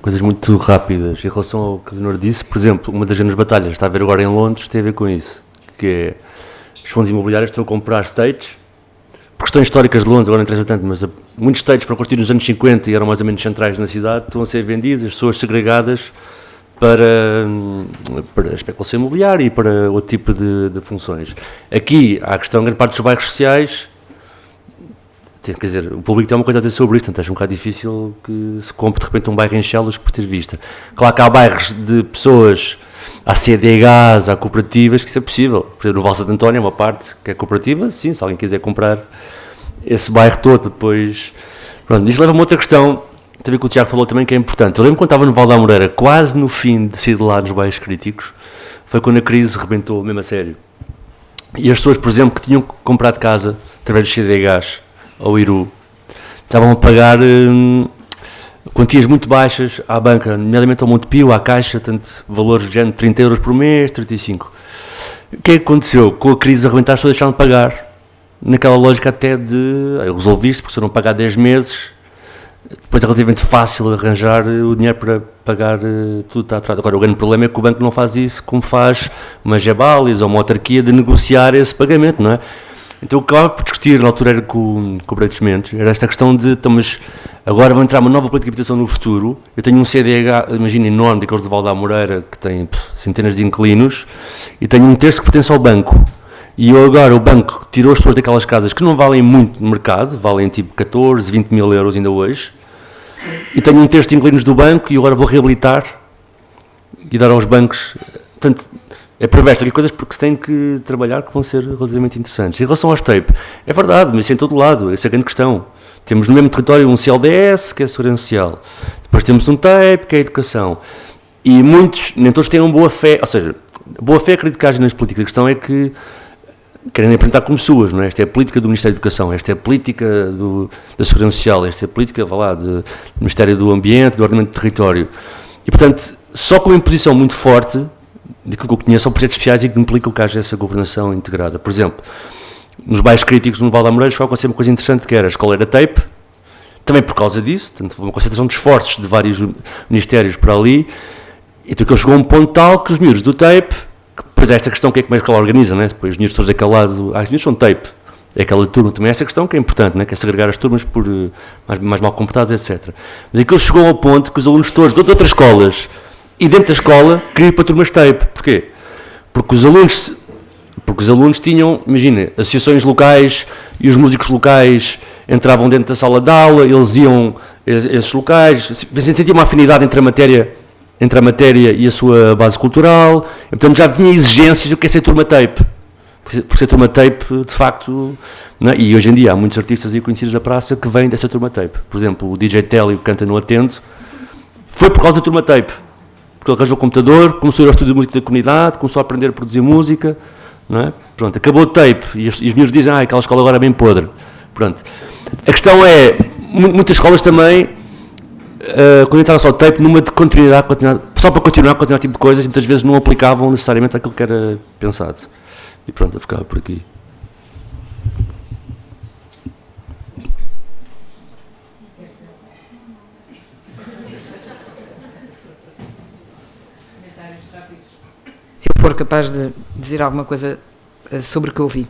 Coisas muito rápidas. Em relação ao que a Leonor disse, por exemplo, uma das grandes batalhas que está a ver agora em Londres tem a ver com isso, que é os fundos imobiliários estão a comprar estates, por questões históricas de Londres, agora não interessa tanto, mas muitos estates foram construídos nos anos 50 e eram mais ou menos centrais na cidade, estão a ser vendidos, as pessoas segregadas para a especulação imobiliária e para outro tipo de funções. Aqui há a questão, grande parte dos bairros sociais, quer dizer, o público tem uma coisa a dizer sobre isto, portanto é um bocado difícil que se compre de repente um bairro em Chelas por ter vista. Claro que há bairros de pessoas, há CDHs, há cooperativas, que isso é possível. Por exemplo, no Val Santo António é uma parte que é cooperativa, sim, se alguém quiser comprar esse bairro todo, depois... Pronto, isso leva a uma outra questão, tem a ver com o Tiago falou também, que é importante. Eu lembro quando estava no Val da Moreira, quase no fim de sair de lá nos bairros críticos, foi quando a crise rebentou mesmo a sério. E as pessoas, por exemplo, que tinham comprado casa através dos CDHs, ao Iru, estavam a pagar quantias muito baixas à banca, nomeadamente ao Montepio, à Caixa, tanto valores de género de 30 euros por mês, 35. O que é que aconteceu? Com a crise a arrebentar, as pessoas deixaram de pagar, naquela lógica até de, eu resolvi isto, porque se eu não pagar 10 meses, depois é relativamente fácil arranjar o dinheiro para pagar tudo está atrás. Agora, o grande problema é que o banco não faz isso como faz uma Gebalis ou uma autarquia de negociar esse pagamento, não é? Então, o que acabava por discutir na altura era com o Brancos Mendes, era esta questão de, então, mas agora vai entrar uma nova política de habitação no futuro, eu tenho um CDH, imagina, enorme, daqueles de Val da Moreira, que tem centenas de inquilinos, e tenho um terço que pertence ao banco. E eu agora, o banco tirou as pessoas daquelas casas que não valem muito no mercado, valem tipo 14, 20 mil euros ainda hoje, e tenho um terço de inquilinos do banco e agora vou reabilitar e dar aos bancos. Portanto, é perverso, aqui coisas porque se tem que trabalhar que vão ser relativamente interessantes. Em relação aos TAPE, é verdade, mas isso é em todo lado, essa é a grande questão. Temos no mesmo território um CLDS, que é a Segurança Social, depois temos um TAPE, que é a Educação, e muitos, nem todos têm uma boa fé, ou seja, boa fé acredito que haja nas políticas, a questão é que querem apresentar como suas, não é? Esta é a política do Ministério da Educação, esta é a política da Segurança Social, esta é a política, vá lá, do Ministério do Ambiente, do Ordenamento do Território, e portanto, só com uma imposição muito forte, daquilo que eu conheço, são projetos especiais e que implicam que haja essa governação integrada. Por exemplo, nos bairros críticos no Val da Moreira só aconteceu uma coisa interessante, que era a escola era TAPE, também por causa disso, portanto, foi uma concentração de esforços de vários ministérios para ali, e então aquilo chegou a um ponto tal que os miúdos do TAPE, que depois é esta questão que é como a escola organiza, né? Depois os miúdos todos daquele lado, os miúdos são TAPE, é aquela turma, também essa questão que é importante, né? Que é segregar as turmas por mais mal comportados, etc. Mas aquilo chegou ao ponto que os alunos todos de outras escolas, e dentro da escola, queriam ir para turmas TAPE. Porquê? Porque os alunos tinham, imagina, associações locais e os músicos locais entravam dentro da sala de aula, eles iam a esses locais, sentiam uma afinidade entre a matéria e a sua base cultural, e, portanto já tinha exigências do que é ser turma TAPE. Por ser turma TAPE, de facto, não é? E hoje em dia há muitos artistas aí conhecidos da praça que vêm dessa turma TAPE. Por exemplo, o DJ Telly, que canta no Atento, foi por causa da turma TAPE. porque ele arranjou o computador, começou a ir ao estúdio de música da comunidade, começou a aprender a produzir música, não é? Pronto, acabou o tape, e os miúdos dizem, aquela escola agora é bem podre. Pronto. A questão é, muitas escolas também, quando entraram só o tape, numa de continuidade, só para continuar tipo de coisas, muitas vezes não aplicavam necessariamente aquilo que era pensado. E pronto, eu ficava por aqui. Se eu for capaz de dizer alguma coisa sobre o que eu ouvi.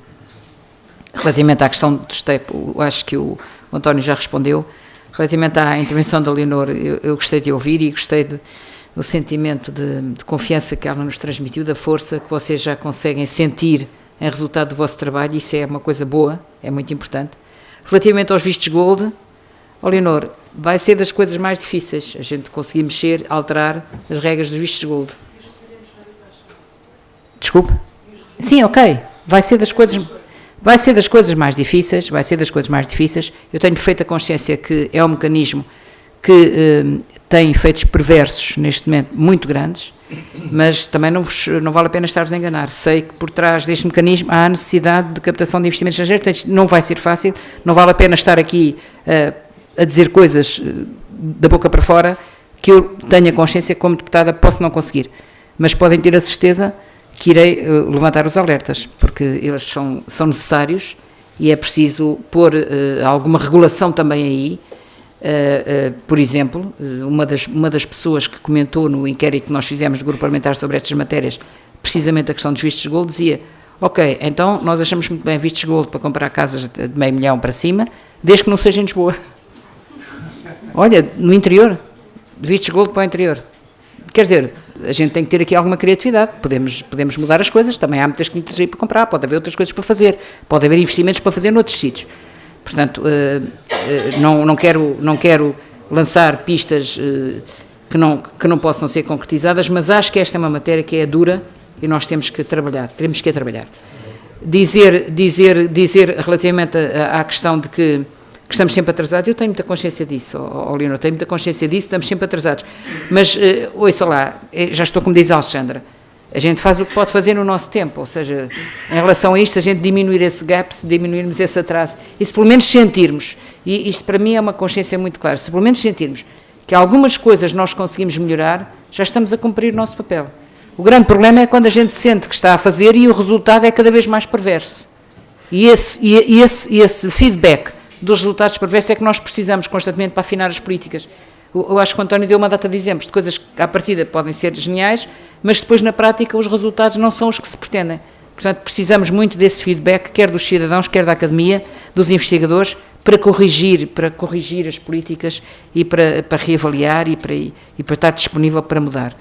Relativamente à questão do tape, acho que o António já respondeu. Relativamente à intervenção da Leonor, eu gostei de ouvir e gostei do sentimento de confiança que ela nos transmitiu, da força que vocês já conseguem sentir em resultado do vosso trabalho. Isso é uma coisa boa, é muito importante. Relativamente aos vistos gold, Leonor, vai ser das coisas mais difíceis a gente conseguir mexer, alterar as regras dos vistos gold. Desculpe? Sim, ok. Vai ser das coisas mais difíceis, Eu tenho perfeita consciência que é um mecanismo que tem efeitos perversos neste momento muito grandes, mas também não vale a pena estar-vos a enganar. Sei que por trás deste mecanismo há a necessidade de captação de investimentos estrangeiros, portanto não vai ser fácil, não vale a pena estar aqui a dizer coisas da boca para fora que eu tenho a consciência que como deputada posso não conseguir, mas podem ter a certeza que irei levantar os alertas, porque eles são necessários e é preciso pôr alguma regulação também aí. Por exemplo, uma das pessoas que comentou no inquérito que nós fizemos do grupo parlamentar sobre estas matérias, precisamente a questão dos vistos gold, dizia, ok, então nós achamos muito bem vistos gold para comprar casas de $500 mil para cima, desde que não seja em Lisboa. Olha, no interior, vistos gold para o interior. Quer dizer, a gente tem que ter aqui alguma criatividade, podemos mudar as coisas, também há muitas quintas aí para comprar, pode haver outras coisas para fazer, pode haver investimentos para fazer noutros sítios. Portanto, não quero lançar pistas que não possam ser concretizadas, mas acho que esta é uma matéria que é dura e nós temos que trabalhar. Dizer relativamente à questão de que estamos sempre atrasados, eu tenho muita consciência disso, Leonor, tenho muita consciência disso, estamos sempre atrasados. Mas, ouça lá, já estou como diz a Alexandra, a gente faz o que pode fazer no nosso tempo, ou seja, em relação a isto, a gente diminuir esse gap, se diminuirmos esse atraso, e se pelo menos sentirmos, e isto para mim é uma consciência muito clara, se pelo menos sentirmos que algumas coisas nós conseguimos melhorar, já estamos a cumprir o nosso papel. O grande problema é quando a gente sente que está a fazer e o resultado é cada vez mais perverso. E esse feedback dos resultados perversos é que nós precisamos constantemente para afinar as políticas. Eu acho que o António deu uma data de exemplos de coisas que à partida podem ser geniais, mas depois na prática os resultados não são os que se pretendem. Portanto, precisamos muito desse feedback, quer dos cidadãos, quer da academia, dos investigadores, para corrigir as políticas e para reavaliar e para estar disponível para mudar.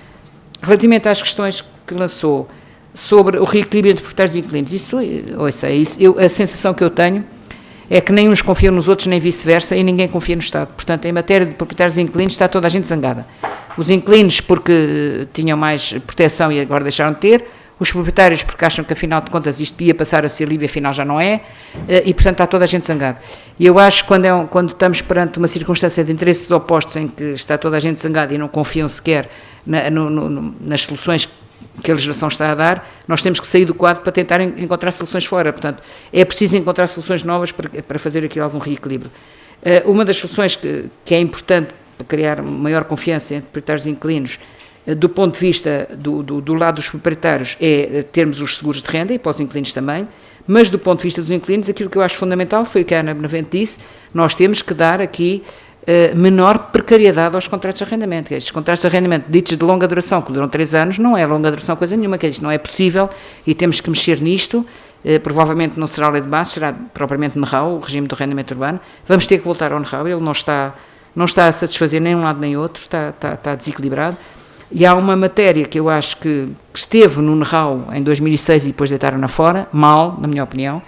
Relativamente às questões que lançou sobre o reequilíbrio entre proprietários e inquilinos, a sensação que eu tenho é que nem uns confiam nos outros, nem vice-versa, e ninguém confia no Estado. Portanto, em matéria de proprietários e inquilinos está toda a gente zangada. Os inquilinos porque tinham mais proteção e agora deixaram de ter, os proprietários porque acham que afinal de contas isto ia passar a ser livre e afinal já não é, e portanto está toda a gente zangada. E eu acho que quando estamos perante uma circunstância de interesses opostos em que está toda a gente zangada e não confiam sequer nas soluções que a legislação está a dar, nós temos que sair do quadro para tentar encontrar soluções fora. Portanto, é preciso encontrar soluções novas para fazer aqui algum reequilíbrio. Uma das soluções que é importante para criar maior confiança entre proprietários e inquilinos, do ponto de vista do lado dos proprietários, é termos os seguros de renda, e para os inquilinos também, mas do ponto de vista dos inquilinos, aquilo que eu acho fundamental foi o que a Ana Benavente disse, nós temos que dar aqui menor precariedade aos contratos de arrendamento. Estes contratos de arrendamento ditos de longa duração, que duram 3 anos, não é longa duração coisa nenhuma, que isto não é possível e temos que mexer nisto. Provavelmente não será a lei de base, será propriamente NRAU, o regime do arrendamento urbano. Vamos ter que voltar ao NRAU, ele não está a satisfazer nem um lado nem outro, está desequilibrado. E há uma matéria que eu acho que esteve no NRAU em 2006 e depois deitaram-na fora, mal, na minha opinião,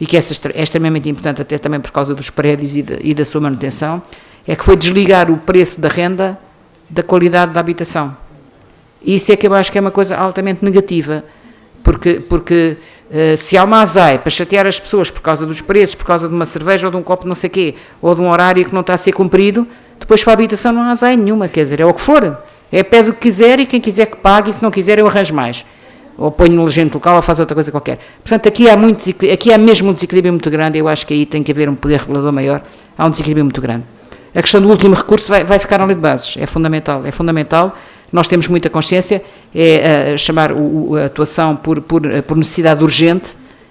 e que é extremamente importante até também por causa dos prédios e da sua manutenção, é que foi desligar o preço da renda da qualidade da habitação. E isso é que eu acho que é uma coisa altamente negativa, porque se há uma azai para chatear as pessoas por causa dos preços, por causa de uma cerveja ou de um copo de não sei quê, ou de um horário que não está a ser cumprido, depois para a habitação não há azai nenhuma, quer dizer, é o que for. É pede o que quiser e quem quiser que pague, e se não quiser eu arranjo mais. Ou ponho no legente local ou faz outra coisa qualquer. Portanto, aqui há mesmo um desequilíbrio muito grande, eu acho que aí tem que haver um poder regulador maior, há um desequilíbrio muito grande. A questão do último recurso vai ficar na lei de bases, é fundamental, nós temos muita consciência, é chamar a atuação por necessidade urgente,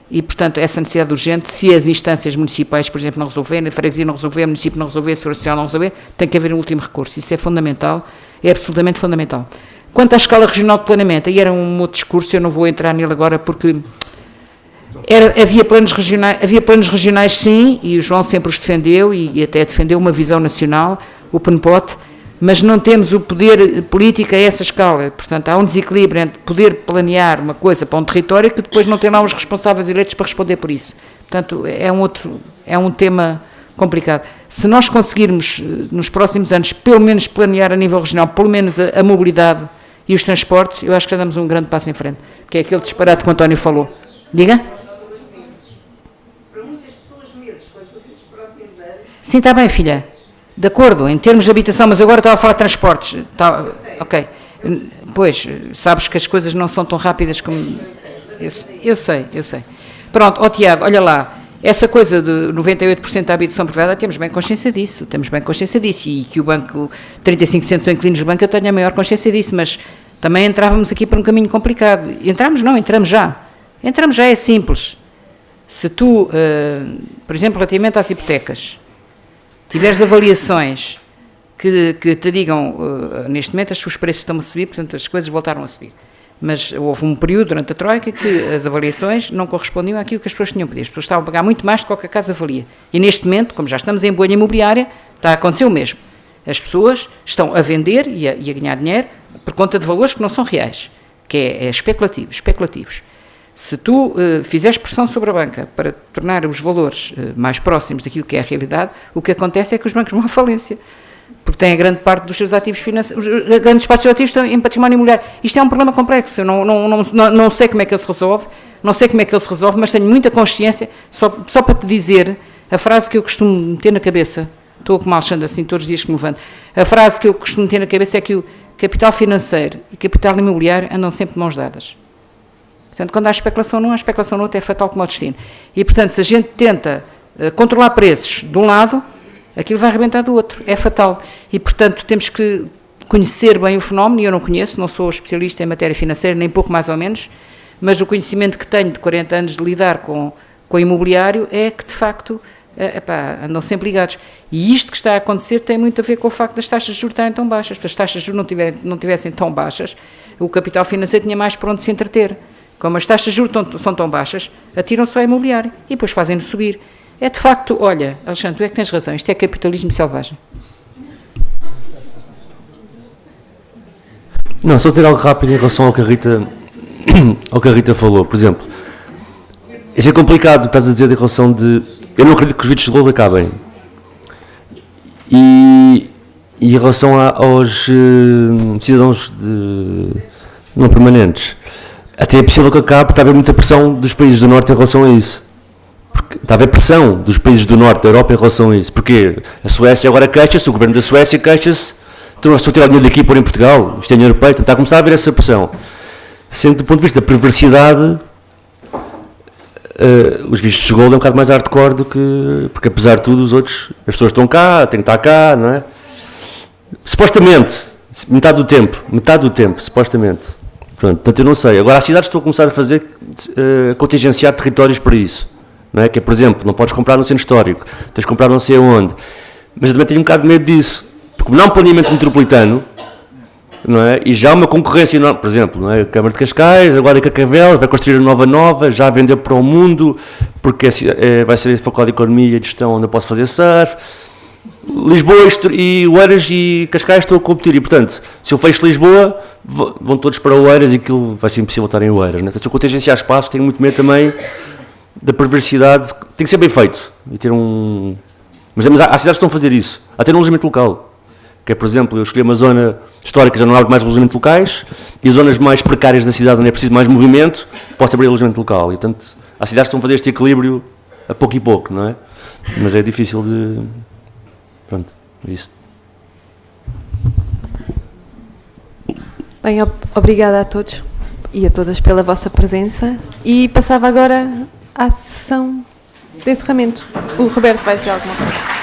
e, portanto, essa necessidade urgente, se as instâncias municipais, por exemplo, não resolverem, a freguesia não resolver, o município não resolver, a Segurança Social não resolver, tem que haver um último recurso, isso é fundamental, é absolutamente fundamental. Quanto à escala regional de planeamento, aí era um outro discurso, eu não vou entrar nele agora porque havia planos regionais sim, e o João sempre os defendeu e até defendeu uma visão nacional, o PNPOT, mas não temos o poder político a essa escala, portanto há um desequilíbrio entre poder planear uma coisa para um território que depois não tem lá os responsáveis eleitos para responder por isso, portanto é um tema complicado. Se nós conseguirmos nos próximos anos pelo menos planear a nível regional, pelo menos a mobilidade e os transportes, eu acho que já damos um grande passo em frente, que é aquele disparate que o António falou. Diga? Para muitas pessoas mesmo, com os próximos anos. Sim, está bem, filha. De acordo, em termos de habitação, mas agora estava a falar de transportes. Ok. Pois, sabes que as coisas não são tão rápidas como... Eu sei. Pronto, Tiago, olha lá. Essa coisa de 98% da habitação privada, temos bem consciência disso, e que o banco, 35% são inquilinos do banco, eu tenho a maior consciência disso, mas também entrávamos aqui por um caminho complicado. Entramos já, é simples. Se tu, por exemplo, relativamente às hipotecas, tiveres avaliações que te digam, neste momento os preços estão a subir, portanto as coisas voltaram a subir. Mas houve um período durante a Troika que as avaliações não correspondiam àquilo que as pessoas tinham pedido. As pessoas estavam a pagar muito mais do que qualquer casa valia. E neste momento, como já estamos em bolha imobiliária, está a acontecer o mesmo. As pessoas estão a vender e a ganhar dinheiro por conta de valores que não são reais, que é especulativos. Se tu fizeres pressão sobre a banca para tornar os valores mais próximos daquilo que é a realidade, o que acontece é que os bancos vão à falência. Porque tem a grande parte dos seus ativos financeiros, grandes partes dos ativos estão em património imobiliário. Isto é um problema complexo, eu não sei como é que ele se resolve, mas tenho muita consciência, só para te dizer, a frase que eu costumo meter na cabeça, estou com Alexandre assim todos os dias que me levanto, a frase que eu costumo meter na cabeça é que o capital financeiro e capital imobiliário andam sempre de mãos dadas. Portanto, quando há especulação num, a especulação no outro é fatal como o destino. E, portanto, se a gente tenta controlar preços de um lado, aquilo vai arrebentar do outro, é fatal. E, portanto, temos que conhecer bem o fenómeno, e eu não conheço, não sou especialista em matéria financeira, nem pouco mais ou menos, mas o conhecimento que tenho de 40 anos de lidar com o imobiliário é que, de facto, andam sempre ligados. E isto que está a acontecer tem muito a ver com o facto das taxas de juros estarem tão baixas. Se as taxas de juros não tivessem tão baixas, o capital financeiro tinha mais por onde se entreter. Como as taxas de juros são tão baixas, atiram-se ao imobiliário e depois fazem-no subir. É de facto, olha, Alexandre, tu é que tens razão, isto é capitalismo selvagem. Não, só dizer algo rápido em relação ao que a Rita falou. Por exemplo, isso é complicado, estás a dizer em relação de... Eu não acredito que os vídeos de Gold acabem. E em relação aos cidadãos não permanentes, até é possível que acabe, está a haver muita pressão dos países do Norte em relação a isso. Porque está a haver pressão dos países do Norte da Europa em relação a isso. Porque a Suécia agora queixa-se, o governo da Suécia queixa-se, então se eu tirar o dinheiro daqui e pôr em Portugal, isto é dinheiro europeu, então está a começar a haver essa pressão. Sendo do ponto de vista da perversidade, os vistos de Gold é um bocado mais hardcore do que... Porque apesar de tudo, os outros, as pessoas estão cá, têm que estar cá, não é? Supostamente, metade do tempo, supostamente. Pronto, portanto eu não sei. Agora as cidades estão a começar a fazer, contingenciar territórios para isso. Não é? Que é, por exemplo, não podes comprar no centro histórico, tens de comprar não sei aonde. Mas eu também tenho um bocado de medo disso. Porque não há um planeamento metropolitano, não é? E já há uma concorrência enorme, por exemplo, não é? A Câmara de Cascais, agora a Cacavelos, vai construir a nova, já vendeu para o mundo, porque vai ser a Faculdade de Economia e Gestão onde eu posso fazer surf. Lisboa e Oeiras e Cascais estão a competir e, portanto, se eu fecho Lisboa, vão todos para Oeiras e aquilo vai ser impossível estar em Oeiras. Não é? Então, se eu contingenciar espaços, tenho muito medo também da perversidade, tem que ser bem feito e ter um... Mas há cidades que estão a fazer isso, até no alojamento local. Que é, por exemplo, eu escolhi uma zona histórica, já não abre mais alojamento locais, e zonas mais precárias da cidade, onde é preciso mais movimento, posso abrir alojamento local. E, portanto, há cidades que estão a fazer este equilíbrio a pouco e pouco, não é? Mas é difícil de... Pronto, é isso. Bem, obrigada a todos e a todas pela vossa presença e passava agora à sessão de encerramento. O Roberto vai dizer alguma coisa.